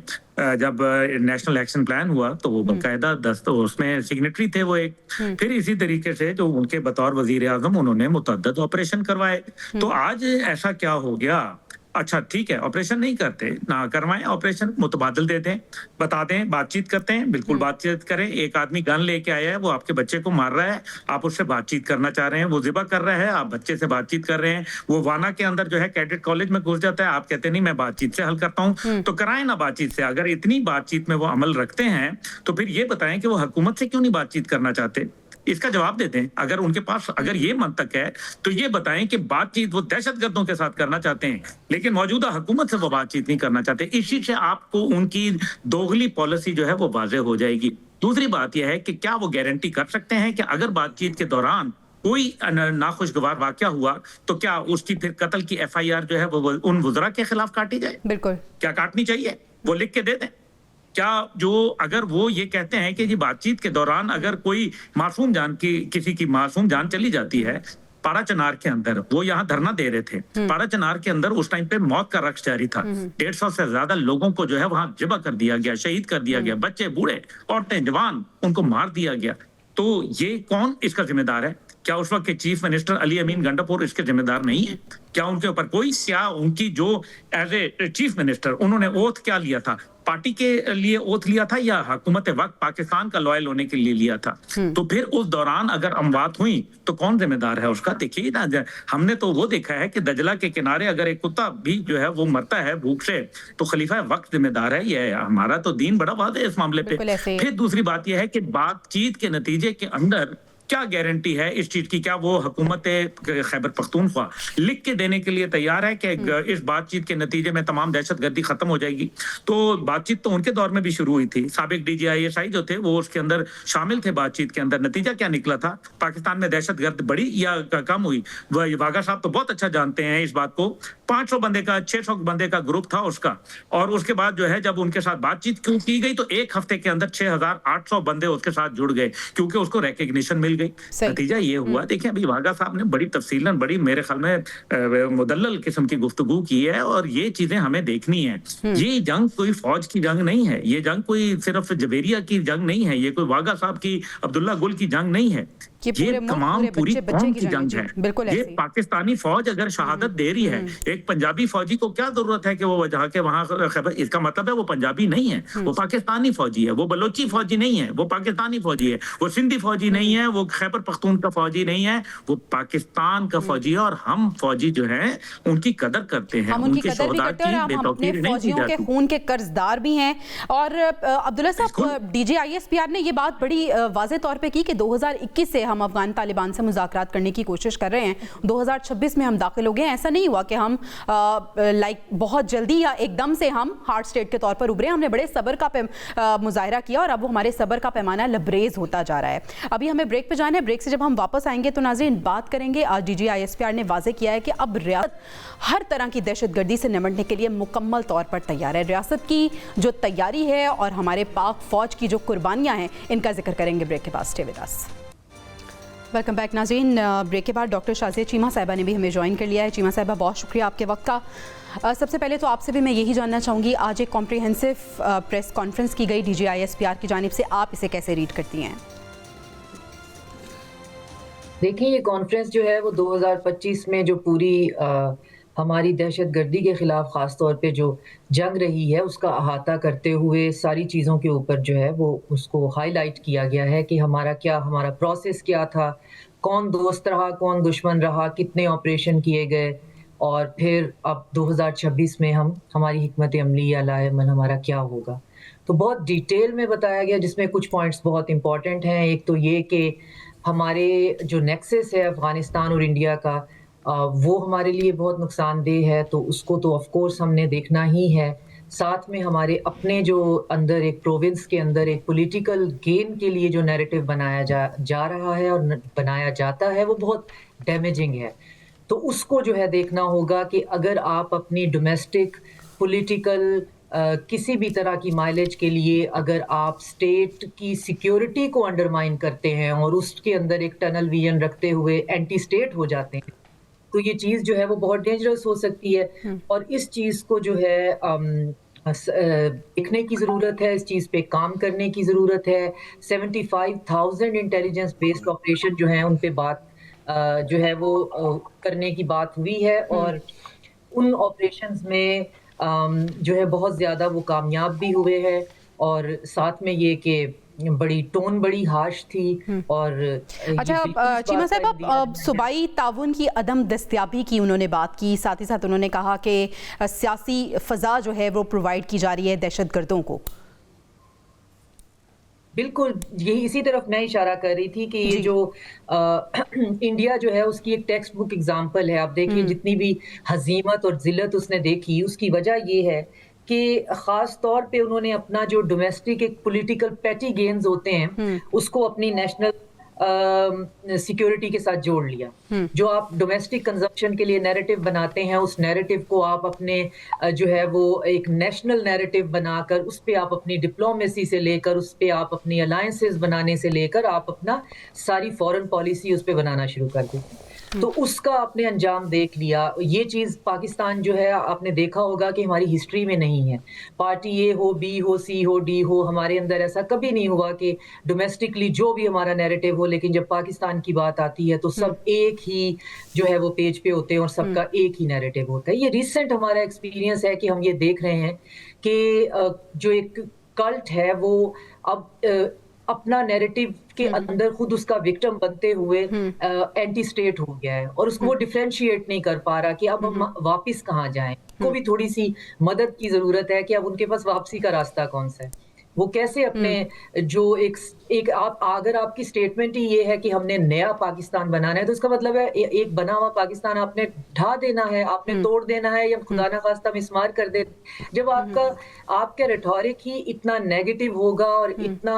جب نیشنل ایکشن پلان ہوا تو وہ باقاعدہ اس میں سگنیٹری تھے وہ ایک. پھر اسی طریقے سے جو ان کے بطور وزیر اعظم انہوں نے متعدد آپریشن کروائے. تو آج ایسا کیا ہو گیا؟ اچھا ٹھیک ہے, آپریشن نہیں کرتے, نہ کروائیں آپریشن, متبادل دے دیں, بتا دیں, بات چیت کرتے ہیں, بالکل بات چیت کریں. ایک آدمی گن لے کے آیا ہے, وہ آپ کے بچے کو مار رہا ہے, آپ اس سے بات چیت کرنا چاہ رہے ہیں, وہ ذبح کر رہا ہے, آپ بچے سے بات چیت کر رہے ہیں. وہ وانا کے اندر جو ہے کیڈٹ کالج میں گھس جاتا ہے, آپ کہتے نہیں میں بات چیت سے حل کرتا ہوں. تو کرائیں نا بات چیت سے. اگر اتنی بات چیت میں وہ عمل رکھتے ہیں تو پھر یہ بتائیں کہ وہ حکومت سے کیوں نہیں بات چیت کرنا چاہتے؟ اس کا جواب دیتے ہیں. اگر ان کے پاس اگر یہ منطق ہے تو یہ بتائیں کہ بات چیت وہ دہشت گردوں کے ساتھ کرنا چاہتے ہیں لیکن موجودہ حکومت سے وہ بات چیت نہیں کرنا چاہتے. اسی سے آپ کو ان کی دوغلی پالیسی جو ہے وہ واضح ہو جائے گی. دوسری بات یہ ہے کہ کیا وہ گارنٹی کر سکتے ہیں کہ اگر بات چیت کے دوران کوئی ناخوشگوار واقعہ ہوا تو کیا اس کی پھر قتل کی ایف آئی آر جو ہے وہ ان وزراء کے خلاف کاٹی جائے؟ بالکل. کیا کاٹنی چاہیے؟ وہ لکھ کے دے دیں. کیا جو اگر وہ یہ کہتے ہیں کہ جی بات چیت کے دوران اگر کوئی معصوم جان کی کسی کی معصوم جان چلی جاتی ہے, پارا چنار کے اندر وہ یہاں دھرنا دے رہے تھے, پارا چنار کے اندر اس ٹائم پہ موت کا رقص جاری تھا, 150 سے زیادہ لوگوں کو جو ہے وہاں ذبح کر دیا گیا, شہید کر دیا گیا, بچے بوڑھے عورتیں جوان ان کو مار دیا گیا. تو یہ کون اس کا ذمہ دار ہے؟ کیا اس وقت کے چیف منسٹر علی امین گنڈاپور اس کے ذمہ دار نہیں ہے؟ کیا ان کے اوپر کوئی کیا ان کی جو ایز اے چیف منسٹر انہوں نے اوتھ کیا لیا تھا؟ پارٹی کے لیے اوتھ لیا تھا یا حکومت وقت پاکستان کا لوائل ہونے کے لیے لیا تھا؟ تو پھر اس دوران اگر اموات ہوئی تو کون ذمہ دار ہے اس کا؟ دیکھیے نا, ہم نے تو وہ دیکھا ہے کہ دجلہ کے کنارے اگر ایک کتا بھی جو ہے وہ مرتا ہے بھوک سے تو خلیفہ وقت ذمہ دار ہے. یہ ہمارا تو دین بڑا واضح ہے اس معاملے پہ. پھر دوسری بات یہ ہے کہ بات چیت کے نتیجے کے اندر کیا گارنٹی ہے اس چیز کی؟ کیا وہ حکومت خیبر پختونخوا لکھ کے دینے کے لیے تیار ہے کہ اس بات چیت کے نتیجے میں تمام دہشت گردی ختم ہو جائے گی؟ تو بات چیت تو ان کے دور میں بھی شروع ہوئی تھی. سابق D G I S I جو تھے وہ اس کے اندر شامل تھے بات چیت کے اندر. نتیجہ کیا نکلا تھا؟ پاکستان میں دہشت گرد بڑی یا کم ہوئی؟ واگا صاحب تو بہت اچھا جانتے ہیں اس بات کو. 500 بندے کا 600 بندے کا گروپ تھا اس کا, اور اس کے بعد جو ہے جب ان کے ساتھ بات چیت کیوں کی گئی تو ایک ہفتے کے اندر 6800 بندے اس کے ساتھ جڑ گئے کیونکہ اس کو ریکگنیشن مل گئی. نتیجہ یہ ہوا. دیکھیں ابھی واگا صاحب نے بڑی تفصیلاً بڑی میرے خیال میں مدلل قسم کی گفتگو کی ہے اور یہ چیزیں ہمیں دیکھنی ہے. یہ جنگ کوئی فوج کی جنگ نہیں ہے, یہ جنگ کوئی صرف جویریہ کی جنگ نہیں ہے, یہ کوئی واگا صاحب کی عبداللہ گل کی جنگ نہیں ہے, یہ تمام پوری قوم کی جنگ ہے. یہ پاکستانی فوج اگر شہادت دے رہی ہے, ایک پنجابی فوجی کو کیا ضرورت ہے کہ وہ جا کے وہاں خیبر, اس کا مطلب ہے وہ پنجابی نہیں ہے, وہ پاکستانی فوجی ہے. وہ بلوچی فوجی نہیں ہے, وہ پاکستانی فوجی ہے. وہ سندھی فوجی نہیں ہے, وہ خیبر پختون کا فوجی نہیں ہے, وہ پاکستان کا فوجی ہے. اور ہم فوجی جو ہیں ان کی قدر کرتے ہیں, ان کے شہداء کی بے توقیر نہیں کی جاتی. خون کے قرضدار بھی ہیں. اور عبداللہ صاحب, D G I S P R نے یہ بات بڑی واضح طور پہ کی کہ 2021 سے ہم افغان طالبان سے مذاکرات کرنے کی کوشش کر رہے ہیں, 2026 میں ہم داخل ہو گئے. ایسا نہیں ہوا کہ ہم بہت جلدی یا ایک دم سے ہم ہارڈ اسٹیٹ کے طور پر ابھرے. ہم نے بڑے صبر کا مظاہرہ کیا اور اب ہمارے صبر کا پیمانہ لبریز ہوتا جا رہا ہے. ابھی ہمیں بریک پہ جانا ہے, بریک سے جب ہم واپس آئیں گے تو ناظرین بات کریں گے. آج D G I S P R نے واضح کیا ہے کہ اب ریاست ہر طرح کی دہشت گردی سے نمٹنے کے لیے مکمل طور پر تیار ہے. ریاست کی جو تیاری ہے اور ہمارے پاک فوج کی جو قربانیاں ہیں ان کا ذکر کریں گے بریک کے بعد. Stay with us. Welcome back ناظرین. بریک کے بعد ڈاکٹر شازیہ چیمہ صاحبہ نے بھی ہمیں جوائن کر لیا ہے. چیمہ صاحبہ بہت شکریہ آپ کے وقت کا. سب سے پہلے تو آپ سے بھی میں یہی جاننا چاہوں گی, آج ایک کمپریہنسو پریس کانفرنس کی گئی D G I S P R کی جانب سے, آپ اسے کیسے ریڈ کرتی ہیں؟ دیکھیں یہ کانفرنس جو ہے وہ 2025 میں جو پوری ہماری دہشت گردی کے خلاف خاص طور پہ جو جنگ رہی ہے اس کا احاطہ کرتے ہوئے ساری چیزوں کے اوپر جو ہے وہ اس کو ہائی لائٹ کیا گیا ہے کہ ہمارا پروسیس کیا تھا, کون دوست رہا کون دشمن رہا, کتنے آپریشن کیے گئے, اور پھر اب 2026 میں ہماری حکمت عملی یا لائحہ عمل ہمارا کیا ہوگا. تو بہت ڈیٹیل میں بتایا گیا جس میں کچھ پوائنٹس بہت امپورٹنٹ ہیں. ایک تو یہ کہ ہمارے جو نیکسس ہے افغانستان اور انڈیا کا وہ ہمارے لیے بہت نقصان دہ ہے, تو اس کو تو آف کورس ہم نے دیکھنا ہی ہے. ساتھ میں ہمارے اپنے جو اندر ایک پروونس کے اندر ایک پولیٹیکل گین کے لیے جو نیریٹو بنایا جا رہا ہے اور بنایا جاتا ہے وہ بہت ڈیمیجنگ ہے. تو اس کو جو ہے دیکھنا ہوگا کہ اگر آپ اپنی ڈومیسٹک पॉलिटिकल किसी भी तरह की माइलेज के लिए अगर आप स्टेट की सिक्योरिटी को अंडरमाइन करते हैं और उसके अंदर एक टनल विजन रखते हुए एंटी स्टेट हो जाते हैं, तो ये चीज़ जो है वो बहुत डेंजरस हो सकती है। और इस चीज़ को जो है देखने की ज़रूरत है, इस चीज़ पे काम करने की ज़रूरत है। 75,000 इंटेलिजेंस बेस्ड ऑपरेशन जो हैं उन पे बात जो है वो करने की बात हुई है, और उन ऑपरेशंस में जो है बहुत ज़्यादा वो कामयाब भी हुए हैं। और साथ में ये कि बड़ी टोन बड़ी हाश थी। और अच्छा चीमा साहब, अब सूबाई ताउन की अदम दस्तयाबी की उन्होंने बात की, साथ ही साथ उन्होंने कहा कि सियासी फ़ज़ा जो है वो प्रोवाइड की जा रही है दहशत गर्दों को। बिल्कुल, यही इसी तरफ मैं इशारा कर रही थी कि ये जो इंडिया जो है उसकी एक टेक्स्ट बुक एग्जाम्पल है। आप देखिए जितनी भी हजीमत और जिल्लत उसने देखी, उसकी वजह ये है कि ख़ास तौर पे उन्होंने अपना जो डोमेस्टिक एक पॉलिटिकल पैटी गेन्स होते हैं उसको अपनी नेशनल सिक्योरिटी के साथ जोड़ लिया। जो आप डोमेस्टिक कंजप्शन के लिए नैरेटिव बनाते हैं, उस नैरेटिव को आप अपने जो है वो एक नेशनल नैरेटिव बनाकर उस पे आप अपनी डिप्लोमेसी से लेकर उस पे आप अपनी अलायंसेस बनाने से लेकर आप अपना सारी फॉरेन पॉलिसी उस पे बनाना शुरू कर दी। तो उसका आपने अंजाम देख लिया। ये चीज़ पाकिस्तान जो है आपने देखा होगा कि हमारी हिस्ट्री में नहीं है। पार्टी ए हो, बी हो, सी हो, डी हो, हमारे अंदर ऐसा कभी नहीं हुआ कि डोमेस्टिकली जो भी हमारा नैरेटिव हो, लेकिन जब पाकिस्तान की बात आती है तो सब एक ही जो है वो पेज पे होते हैं और सबका एक ही नैरेटिव होता है। ये रिसेंट हमारा एक्सपीरियंस है कि हम ये देख रहे हैं कि जो एक कल्ट है वो अब अपना नैरेटिव के अंदर खुद उसका विक्टिम बनते हुए एंटी स्टेट हो गया है, और उसको वो डिफरेंशिएट नहीं कर पा रहा कि अब हम वापस कहाँ जाएं। को भी थोड़ी सी मदद की जरूरत है कि अब उनके पास वापसी का रास्ता कौन सा है, वो कैसे अपने जो एक आप अगर आपकी स्टेटमेंट ही ये है कि हमने नया पाकिस्तान बनाना है, तो इसका मतलब है एक बना हुआ पाकिस्तान आपने ढा देना है, आपने तोड़ देना है, या खुदा ना खास्ता मिसमार कर दे। जब आपका रेटोरिक ही इतना नेगेटिव होगा और इतना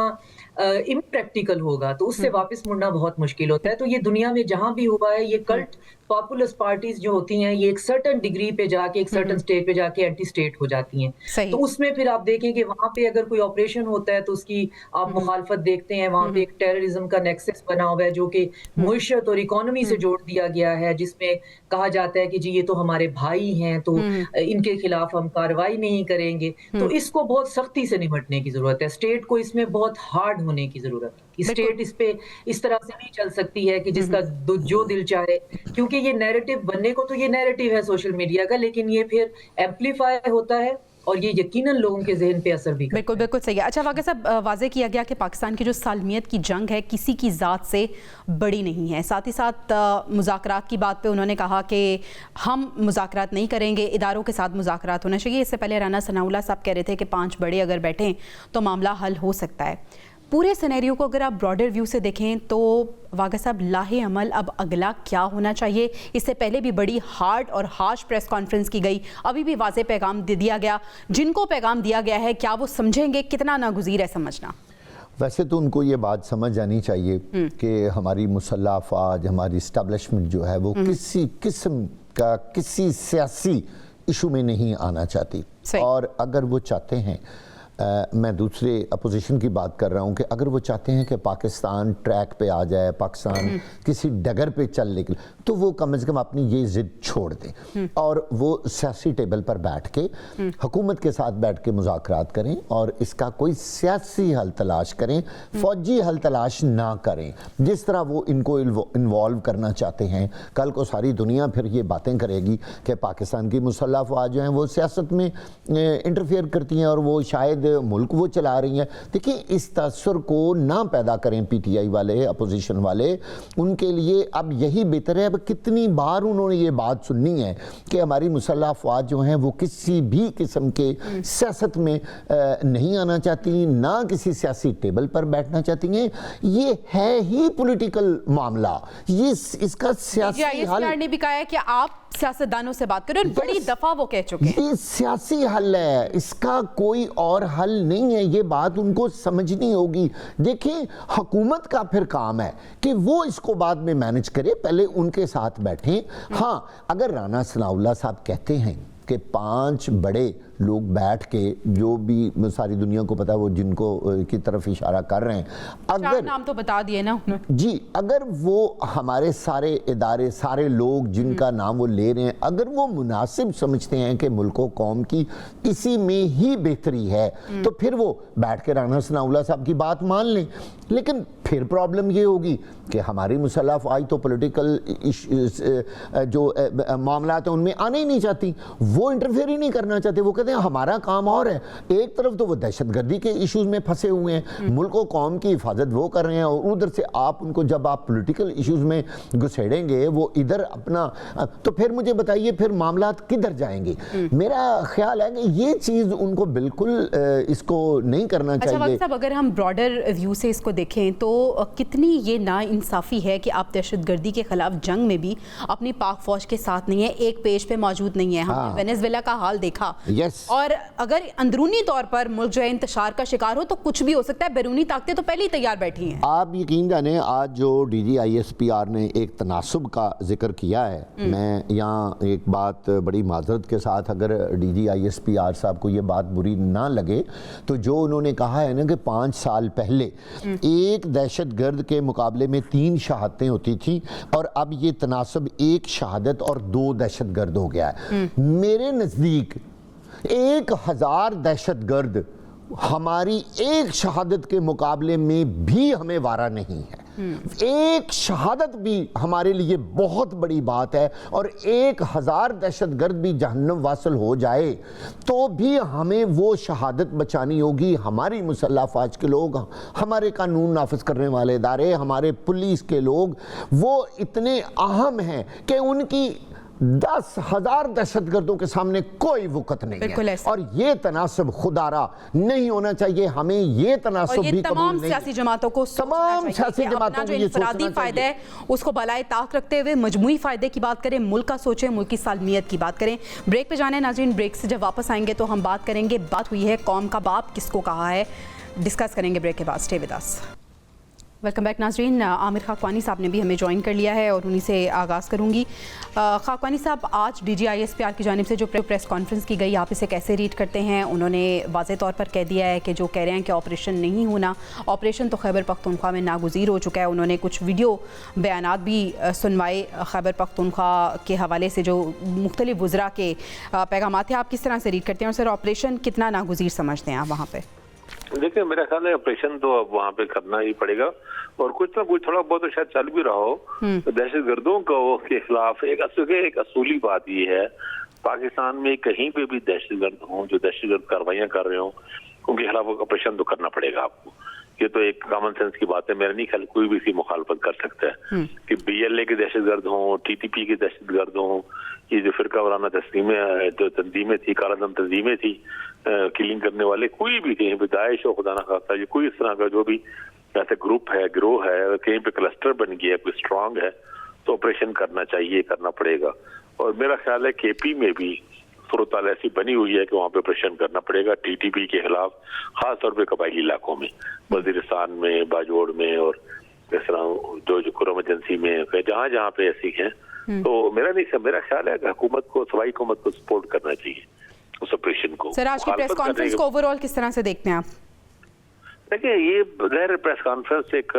इम्प्रैक्टिकल होगा, तो उससे वापस मुड़ना बहुत मुश्किल होता है। तो ये दुनिया में जहां भी हुआ है, ये कल्ट पॉपुलस पार्टीज जो होती हैं ये एक सर्टेन डिग्री पे जाके एक सर्टेन स्टेट पे जाके एंटी स्टेट हो जाती हैं। तो उसमें फिर आप देखें कि वहां पे अगर कोई ऑपरेशन होता है तो उसकी आप मुखालफत देखते हैं। वहां पे एक टेररिज्म का नेक्सस बना हुआ है जो कि मुइशत और इकोनॉमी से जोड़ दिया गया है, जिसमें कहा जाता है कि जी ये तो हमारे भाई हैं, तो इनके खिलाफ हम कार्रवाई नहीं करेंगे। तो इसको बहुत सख्ती से निपटने की जरूरत है। स्टेट को इसमें बहुत हार्ड होने की जरूरत है। स्टेट इस पे इस तरह से नहीं चल सकती है कि जिसका जो दिल चाहे, क्योंकि ये नैरेटिव बनने को तो ये नैरेटिव है सोशल मीडिया का, लेकिन ये फिर एम्पलीफाई होता है और ये यकीनन लोगों के ज़हन पे असर भी करता है। बिल्कुल बिल्कुल सही है। अच्छा वाक़ई साहब, वाज़े किया गया कि पाकिस्तान की जो सालमियत की जंग है किसी की ज़ात से बड़ी नहीं है। साथ ही साथ मुज़ाकरात की बात पे उन्होंने कहा कि हम मुज़ाकरात नहीं करेंगे, इदारों के साथ मुज़ाकरात होना चाहिए। इससे पहले राना सनाउल्लाह साहब कह रहे थे कि 5 बड़े अगर बैठें तो मामला हल हो सकता है। पूरे सिनेरियो को अगर आप ब्रॉडर व्यू से देखें तो वाक़ई साहब लाहे अमल अब अगला क्या होना चाहिए? इससे पहले भी बड़ी हार्ड और हार्श प्रेस कॉन्फ्रेंस की गई, अभी भी वाज़े पैगाम दे दिया गया। जिनको पैगाम दिया गया है क्या वो समझेंगे? कितना नागुज़ीर है समझना? वैसे तो उनको ये बात समझ आनी चाहिए कि हमारी मुसल्लह अफ़वाज, हमारी इस्टेब्लिशमेंट जो है वो किसी किस्म का किसी सियासी इशू में नहीं आना चाहती। और अगर वो चाहते हैं, मैं दूसरे अपोजिशन की बात कर रहा हूँ, कि अगर वो चाहते हैं कि पाकिस्तान ट्रैक पे आ जाए, पाकिस्तान किसी डगर पे चल निकले, तो वो कम से कम अपनी ये ज़िद छोड़ दें और वो सियासी टेबल पर बैठ के हुकूमत के साथ बैठ के मुज़ाकरात करें और इसका कोई सियासी हल तलाश करें, फ़ौजी हल तलाश ना करें जिस तरह वो इनको इन्वॉल्व करना चाहते हैं। कल को सारी दुनिया फिर ये बातें करेगी कि पाकिस्तान की मुसल्लह अफ़वाज जो हैं वो सियासत में इंटरफेयर करती हैं और वो शायद मुल्क वो चला रही हैं। देखिए, इस तसर को ना पैदा करें PTI वाले, अपोजिशन वाले। उनके लिए अब यही बेहतर है। अब कितनी बार उन्होंने ये बात सुननी है कि हमारी मुसल्लह अफ़वाज जो हैं वो किसी भी किस्म के सियासत में नहीं आना चाहती, ना किसी सियासी टेबल पर बैठना चाहती हैं। ये है ही पॉलिटिकल मामला, ये इसका सियासी हल ने भी कहा है कि आप सियासतदानों से बात करें, बड़ी दफा वो कह चुके हैं ये सियासी हल है, इसका कोई और हल नहीं है। ये बात उनको समझनी होगी। देखिए, हुकूमत का फिर काम है कि वो इसको बाद में मैनेज करे, पहले उनके साथ बैठें। हाँ, अगर राना सनाउल्लाह साहब कहते हैं कि 5 बड़े लोग बैठ के जो भी सारी दुनिया को पता है वो जिनको की तरफ इशारा कर रहे हैं, अगर नाम तो बता दिए ना उन्होंने जी, अगर वो हमारे सारे इदारे, सारे लोग जिनका नाम वो ले रहे हैं, अगर वो मुनासिब समझते हैं कि मुल्क व कौम की इसी में ही बेहतरी है, तो फिर वो बैठ के राना सनाउल्लाह साहब की बात मान लें। लेकिन फिर प्रॉब्लम ये होगी कि हमारी मुसल्लह अफ़वाज तो पॉलिटिकल जो मामला है उनमें आने ही नहीं चाहती, वो इंटरफेयर ही नहीं करना चाहते। वो कहते हैं हमारा काम और है। एक तरफ तो वो दहशतगर्दी के इश्यूज में फंसे हुए हैं, मुल्क व कौम की हिफाजत वो कर रहे हैं, और उधर से आप उनको जब आप पॉलिटिकल इश्यूज में घुसेड़ेंगे वो इधर अपना, तो फिर मुझे बताइए फिर मामला किधर जाएंगे। मेरा ख्याल है कि ये चीज़ उनको बिल्कुल इसको नहीं करना चाहिए। अच्छा वक्त साहब, अगर हम ब्रॉडर व्यू से इसको देखें तो कितनी ये नाइंसाफ़ी है कि आप दहशतगर्दी के खिलाफ जंग में भी अपनी पाक फौज के साथ नहीं है, एक पेज पे मौजूद नहीं है। हमने वेनेजुएला का हाल देखा। और अगर अंदरूनी तौर पर मुल्क जो है इंतशार का शिकार हो तो कुछ भी हो सकता है, बैरूनी ताकतें तो पहले ही तैयार बैठी हैं। आप यकीन जाने आज जो DGISPR ने एक तनासुब का जिक्र किया है, मैं यहाँ एक बात बड़ी माजरत के साथ, अगर DGISPR साहब को ये बात बुरी ना लगे, तो जो उन्होंने कहा है ना कि 5 साल पहले एक दहशतगर्द के मुकाबले में 3 शहादतें होती थी, और अब ये तनासब 1 शहादत और 2 दहशतगर्द हो गया है। मेरे नज़दीक 1000 दहशतगर्द हमारी 1 शहादत के मुकाबले में भी हमें वारा नहीं है। 1 शहादत भी हमारे लिए बहुत बड़ी बात है, और 1000 दहशतगर्द भी जहन्नम वासल हो जाए तो भी हमें वो शहादत बचानी होगी। हमारी मुसल्लह अफ़वाज के लोग, हमारे कानून नाफिज करने वाले इदारे, हमारे पुलिस के लोग, वो इतने अहम हैं कि उनकी 10,000 दहशतगर्दों के सामने कोई वक़्त नहीं है। और ये तनासब खुदारा नहीं होना चाहिए। हमें ये तनासब भी तमाम सियासी जमातों को, तमाम सियासी जमातों को ये इंफरादी फायदा है उसको बलाए ताक रखते हुए मजमूई फायदे की बात करें, मुल्क का सोचें, मुल्क की सालमियत की बात करें। ब्रेक पे जाने नाज़रीन, ब्रेक से जब वापस आएंगे तो हम बात करेंगे, बात हुई है कौम का बाप किसको कहा है, डिस्कस करेंगे ब्रेक के बाद। Stay with us. Welcome back नाज़रीन, आमिर खाकवानी साहब ने भी हमें ज्वाइन कर लिया है और उन्हीं से आगाज़ करूँगी। खाकवानी साहब, आज DGISPR की जानिब से जो प्रेस कॉन्फ्रेंस की गई, आप इसे कैसे रीड करते हैं? उन्होंने वाज़े तौर पर कह दिया है कि जो कह रहे हैं कि ऑपरेशन नहीं होना, ऑपरेशन तो खैबर पख्तूनख्वा में नागुज़ीर हो चुका है। उन्होंने कुछ वीडियो बयानात भी सुनवाए खैबर पख्तूनख्वा के हवाले से, जो मुख्तलिफ वज़रा के पैगाम थे। आप किस तरह से रीड करते हैं, और सर ऑपरेशन कितना नागुज़ीर समझते हैं आप वहाँ पर? देखिए, मेरा ख्याल है ऑपरेशन तो अब वहाँ पे करना ही पड़ेगा, और कुछ ना कुछ थोड़ा बहुत तो शायद चल भी रहा हो। दहशतगर्दों के खिलाफ एक असूली बात ये है, पाकिस्तान में कहीं पे भी दहशतगर्द हों, जो दहशतगर्द कार्रवाइयाँ कर रहे हों, उनके खिलाफ ऑपरेशन तो करना पड़ेगा आपको। ये तो एक कॉमन सेंस की बात है। मेरा नहीं ख्याल कोई भी इसकी मुखालफत कर सकता है कि BLA के दहशतगर्द हों, TTP के दहशतगर्द हों, ये जो फिरका वाराना तंजीमें थी, कालादम तंजीमें थी, किलिंग करने वाले कोई भी, कहीं पे दाइश हो खुदा ना खास्ता, ये कोई इस तरह का जो भी ऐसा ग्रुप है, गिरोह है, कहीं पे क्लस्टर बन गया, कोई स्ट्रांग है, तो ऑपरेशन करना चाहिए, करना पड़ेगा। और मेरा ख्याल है KP में भी सूरत ऐसी बनी हुई है कि वहाँ पे ऑपरेशन करना पड़ेगा TTP के खिलाफ, खास तौर पे कबायली इलाकों में, वजीरिस्तान में, बाजोड़ में, और इस तरह जो कुरम एजेंसी में, जहाँ जहाँ पे ऐसी हैं। तो मेरा ख्याल है कि हुकूमत को, सूबाई हुकूमत को सपोर्ट करना चाहिए उस ऑपरेशन को। सर, आज की प्रेस कॉन्फ्रेंस को ओवरऑल किस तरह से देखते हैं आप? देखिए, ये गैर प्रेस कॉन्फ्रेंस एक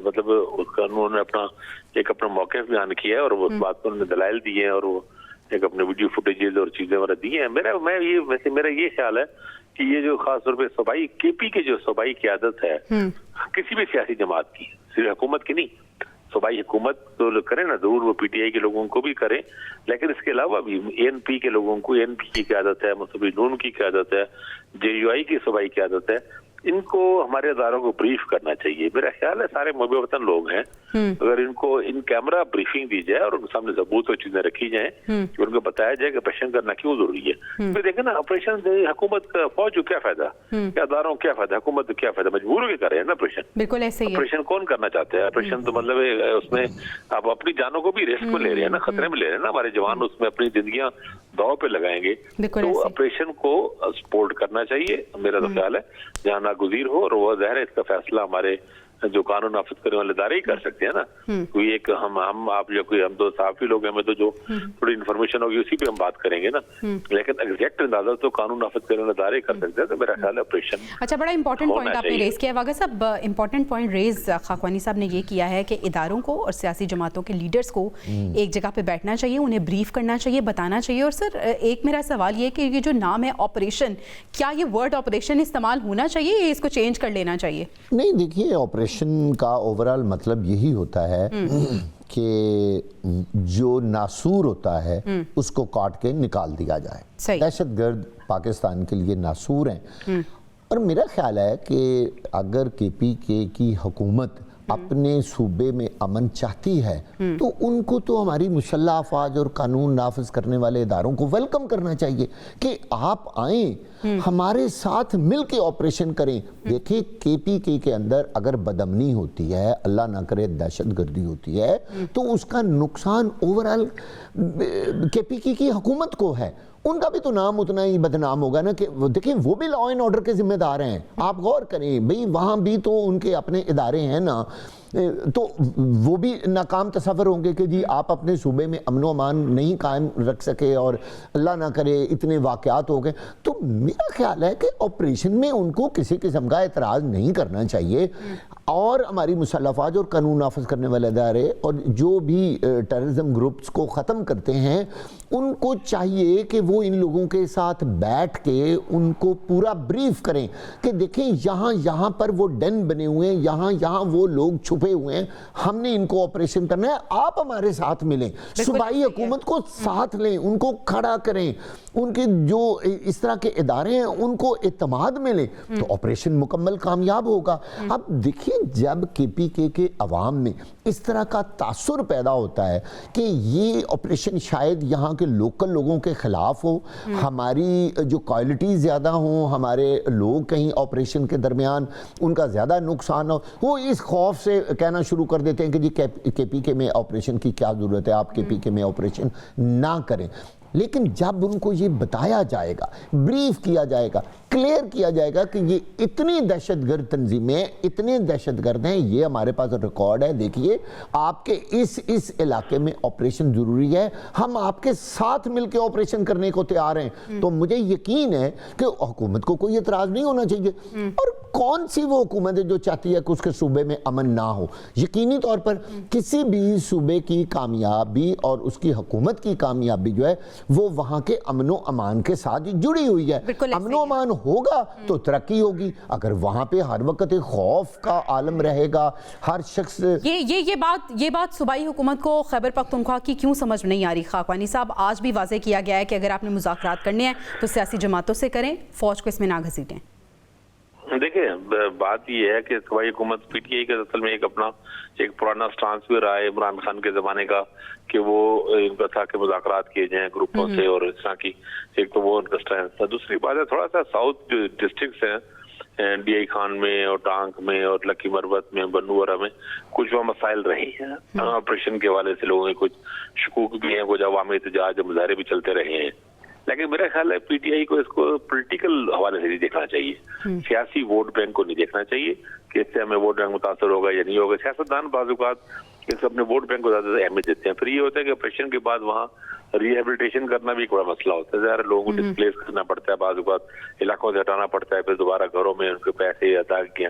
मतलब उसका उन्होंने अपना मौक़िफ़ बयान किया है, और वो बात को उन्होंने दलाइल दिए हैं, और वो एक अपने वीडियो फुटेजेस और चीजें वगैरह दी हैं। मेरा ये ख्याल है कि ये जो खास तौर पे सूबाई KP की जो सूबाई क़यादत है किसी भी सियासी जमात की, सिर्फ हुकूमत की नहीं, सूबाई हुकूमत तो करे ना, जरूर वो PTI के लोगों को भी करे, लेकिन इसके अलावा भी ANP के लोगों को, ANP की क़यादत है, मुस्तफ़ी नून की क़यादत है, JUI की सूबाई क़यादत है, इनको हमारे अदारों को ब्रीफ करना चाहिए। मेरा ख्याल है सारे मुहब्बे वतन लोग हैं, अगर इनको इन कैमरा ब्रीफिंग दी जाए और उनके सामने सबूत और चीजें रखी जाएं, उनको बताया जाए कि ऑपरेशन करना क्यों जरूरी है। फिर देखें ना, ऑपरेशन हुकूमत का, फौज को क्या फायदा, क्या अदारों को क्या फायदा, हुकूमत को क्या फायदा, मजबूर होकर कर रहे हैं ना ऑपरेशन। बिल्कुल ऐसे ही है। ऑपरेशन कौन करना चाहते हैं? ऑपरेशन तो मतलब उसमें आप अपनी जानों को भी रिस्क में ले रहे हैं ना, खतरे में ले रहे हैं ना, हमारे जवान उसमें अपनी जिंदगियां दाव पे लगाएंगे। तो ऑपरेशन को सपोर्ट करना चाहिए, मेरा तो ख्याल है, जहाँ नागुज़ीर हो, और वो ज़ाहिर है इसका फैसला हमारे जो कानून नाफिज करने वाले इदारे ही कर सकते हैं ना। कोई एक हम आप या कोई हम दो साफी लोग हैं, हमें तो जो थोड़ी इन्फॉर्मेशन होगी उसी पे हम बात करेंगे ना, लेकिन एग्जैक्ट अंदाजा तो कानून नाफिज करने वाले इदारे कर सकते हैं। तो मेरा ख्याल है ऑपरेशन अच्छा, बड़ा इंपॉर्टेंट पॉइंट आपने रेज किया वागा साहब। इंपॉर्टेंट पॉइंट रेज खाकवानी साहब ने ये किया है कि इदारों को और सियासी जमातों के लीडर्स को एक जगह पे बैठना चाहिए, उन्हें ब्रीफ करना चाहिए, बताना चाहिए। और सर एक मेरा सवाल ये कि ये जो नाम है ऑपरेशन, क्या ये वर्ड ऑपरेशन इस्तेमाल होना चाहिए या इसको चेंज कर लेना चाहिए? नहीं, देखिए ऑपरेशन का ओवरऑल मतलब यही होता है कि जो नासूर होता है उसको काट के निकाल दिया जाए। दहशतगर्द पाकिस्तान के लिए नासूर हैं। और मेरा ख्याल है कि अगर KPK की हुकूमत अपने सूबे में अमन चाहती है तो उनको तो हमारी मुसल्लह अफवाज और कानून नाफिज करने वाले इदारों को वेलकम करना चाहिए कि आप आएं, हमारे साथ मिल के ऑपरेशन करें। देखिए KPK के अंदर अगर बदअमनी होती है, अल्लाह ना करे दहशतगर्दी होती है, तो उसका नुकसान ओवरऑल KPK की हुकूमत को है। उनका भी तो नाम उतना ही बदनाम होगा ना कि देखिए वो भी लॉ एंड ऑर्डर के जिम्मेदार हैं। आप गौर करें भाई, वहाँ भी तो उनके अपने इदारे हैं ना, तो वो भी नाकाम तसव्वुर होंगे कि जी आप अपने सूबे में अमन व अमान नहीं कायम रख सके और अल्लाह ना करे इतने वाक़यात हो गए। तो मेरा ख्याल है कि ऑपरेशन में उनको किसी किस्म का एतराज़ नहीं करना चाहिए। और हमारी मुसल्लह अफवाज और कानून नाफिज करने वाले इदारे और जो भी टेररिज्म ग्रुप्स को ख़त्म करते हैं, उनको चाहिए कि वो इन लोगों के साथ बैठ के उनको पूरा ब्रीफ करें कि देखें यहाँ पर वो डेन बने हुए हैं, यहाँ वो लोग छुपे हुए हैं, हमने इनको ऑपरेशन करना है, आप हमारे साथ मिलें, सूबाई हुकूमत को साथ लें, उनको खड़ा करें, उनके जो इस तरह के इदारे हैं उनको इत्मीनान मिले तो ऑपरेशन मुकम्मल कामयाब होगा। अब देखिए जब KPK के अवाम में इस तरह का तासुर पैदा होता है कि ये ऑपरेशन शायद यहाँ के लोकल लोगों के खिलाफ हो, हमारी जो क्वालिटी ज़्यादा हो, हमारे लोग कहीं ऑपरेशन के दरमियान उनका ज़्यादा नुकसान हो, वो इस खौफ से कहना शुरू कर देते हैं कि जी KPK में ऑपरेशन की क्या ज़रूरत है, आप KPK में ऑपरेशन ना करें। लेकिन जब उनको ये बताया जाएगा, ब्रीफ किया जाएगा, क्लियर किया जाएगा कि ये इतनी दहशतगर्द तंजीमें, इतने दहशतगर्द हैं, ये हमारे पास रिकॉर्ड है, देखिए आपके इस इलाके में ऑपरेशन ज़रूरी है, हम आपके साथ मिलकर ऑपरेशन करने को तैयार हैं, तो मुझे यकीन है कि हुकूमत को कोई एतराज़ नहीं होना चाहिए। और कौन सी वो हुकूमत है जो चाहती है कि उसके सूबे में अमन ना हो? यकीनी तौर पर किसी भी सूबे की कामयाबी और उसकी हुकूमत की कामयाबी जो है वो वहाँ के अमन व अमान के साथ जुड़ी हुई है। अमन व अमान होगा तो तरक्की होगी। अगर वहाँ पे हर वक्त खौफ का आलम रहेगा, हर शख्स ये बात सूबाई हुकूमत को खैबर पख्तूनख्वा की क्यों समझ नहीं आ रही? खाकवानी साहब, आज भी वाज़ेह किया गया है कि अगर आपने मुज़ाकरात करने हैं तो सियासी जमातों से करें, फौज को इसमें ना घसीटें। देखिए बात ये है कि सूबाई हुकूमत PTI के असल में एक पुराना स्टांस भी रहा है इमरान खान के जमाने का कि वो इनका था कि मुज़ाकरात किए जाएं ग्रुपों से, और इस तरह की एक तो वो उनका स्टांस था। दूसरी बात है थोड़ा सा साउथ जो डिस्ट्रिक्ट्स हैं DI खान में और टांक में और लकी मरवत में, बन्नूवरा में कुछ वो मसाइल रही हैं ऑपरेशन के हवाले से, लोगों के कुछ शकूक भी हैं, कुछ अवामी एहतजाज मुजाहरे भी चलते रहे हैं। लेकिन मेरा ख्याल है PTI को इसको पॉलिटिकल हवाले से नहीं देखना चाहिए, सियासी वोट बैंक को नहीं देखना चाहिए कि इससे हमें वोट बैंक मुतासर होगा या नहीं होगा। सियासतदान बाज़ इस अपने वोट बैंक को ज्यादा अहमियत देते हैं। फिर ये होता है कि ऑपरेशन के बाद वहाँ रिहेबिलिटेशन करना भी एक बड़ा मसला होता है, ज़्यादा लोगों को डिस्प्लेस करना पड़ता है, बाज़ इलाकों से हटाना पड़ता है, फिर दोबारा घरों में उनके पैसे अदा किए,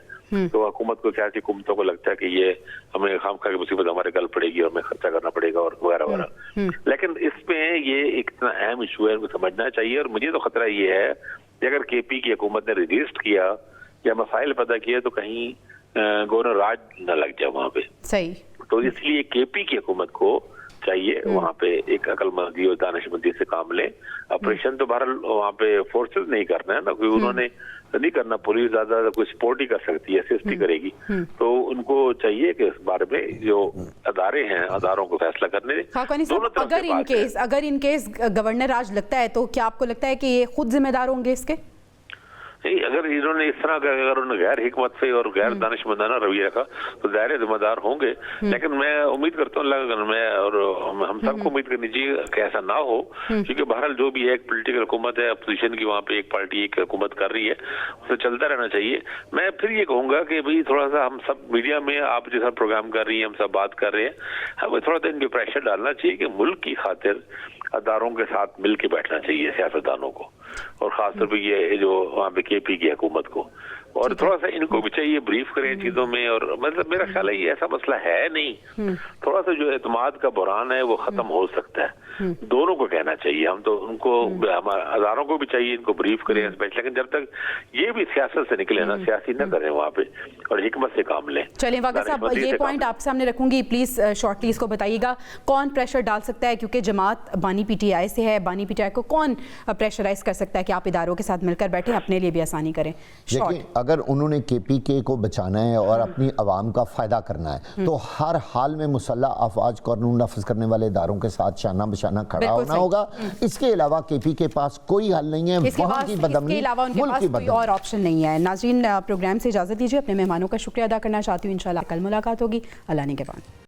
तो हुकूमत को, सियासी हुकूमतों को लगता है कि ये हमें खामखा की मुसीबत हमारे गल पड़ेगी और हमें खर्चा करना पड़ेगा और वगैरह वगैरह। लेकिन इसमें ये एक इतना अहम इशू है, इनको समझना चाहिए। और मुझे तो खतरा ये है कि अगर KP की हुकूमत ने रजिस्ट किया या मसाइल पैदा किए तो कहीं गवर्नर राज न लग जाए वहाँ पे। सही। तो इसलिए KP की हुकूमत को चाहिए वहाँ पे एक अकलमंदी और दानिशमंदी से काम ले। ऑपरेशन तो बहरहाल वहाँ पे फोर्सेस नहीं करना है ना, क्योंकि उन्होंने नहीं करना, पुलिस ज्यादा कोई सपोर्ट ही कर सकती है, असिस्ट ही करेगी। तो उनको चाहिए कि इस बारे में जो अदारे हैं, अदारों को फैसला करने दें। अगर इन केस गवर्नर राज लगता है तो क्या आपको लगता है कि ये खुद जिम्मेदार होंगे इसके? नहीं, अगर इन्होंने इस तरह का अगर उन्होंने गैर हिकमत से और गैर दानिशमंदाना रवैया रखा तो ज़ाहिर जिम्मेदार होंगे। लेकिन मैं उम्मीद करता हूँ मैं और हम सबको उम्मीद करनी चाहिए कि ऐसा ना हो, क्योंकि बहरहाल जो भी है एक पॉलिटिकल हुकूमत है, अपोजिशन की वहाँ पे एक पार्टी एक हुकूमत कर रही है, उसे चलता रहना चाहिए। मैं फिर ये कहूंगा कि भाई थोड़ा सा हम सब मीडिया में आप जैसा प्रोग्राम कर रही हैं, हम सब बात कर रहे हैं, हमें थोड़ा सा इनके प्रेशर डालना चाहिए कि मुल्क की खातिर अदारों के साथ मिल के बैठना चाहिए सियासतदानों को, और खासतौर पर ये जो वहाँ पे केपी की हुकूमत को, और थोड़ा सा इनको भी चाहिए ब्रीफ करें चीजों में। और मतलब मेरा ख्याल है ये ऐसा मसला है नहीं, थोड़ा सा जो एतमाद का बुरान है वो खत्म हो सकता है। दोनों को कहना चाहिए, हम तो उनको हजारों को भी चाहिए इनको ब्रीफ करें, लेकिन जब तक ये भी सियासत से निकले ना, सियासी न करें वहाँ पे, और हिकमत से काम लें। चलिए वाक़ा साहब, ये पॉइंट आप सामने रखूंगी, प्लीज शॉर्टली इसको बताइएगा, कौन प्रेशर डाल सकता है, क्योंकि जमात बानी पीटीआई से है, बानी पीटीआई को कौन प्रेशराइज कर सकता है कि आप इदारों के साथ मिलकर बैठे, अपने लिए भी आसानी करें? देखिए, अगर उन्होंने केपीके को बचाना है और अपनी आवाम का फायदा करना है तो हर हाल में मुसल्लह अफवाज कानून नाफिज करने वाले इदारों के साथ शाना बशाना खड़ा होना होगा। इसके अलावा केपी के पास कोई हल नहीं है, वहाँ की बदअमनी, इसके अलावा उनके पास कोई और ऑप्शन नहीं है। नाज़रीन, प्रोग्राम से इजाज़त दीजिए, अपने मेहमानों का शुक्रिया अदा करना चाहती हूँ। इंशाल्लाह कल मुलाकात होगी। अल्लाह ने के बाद।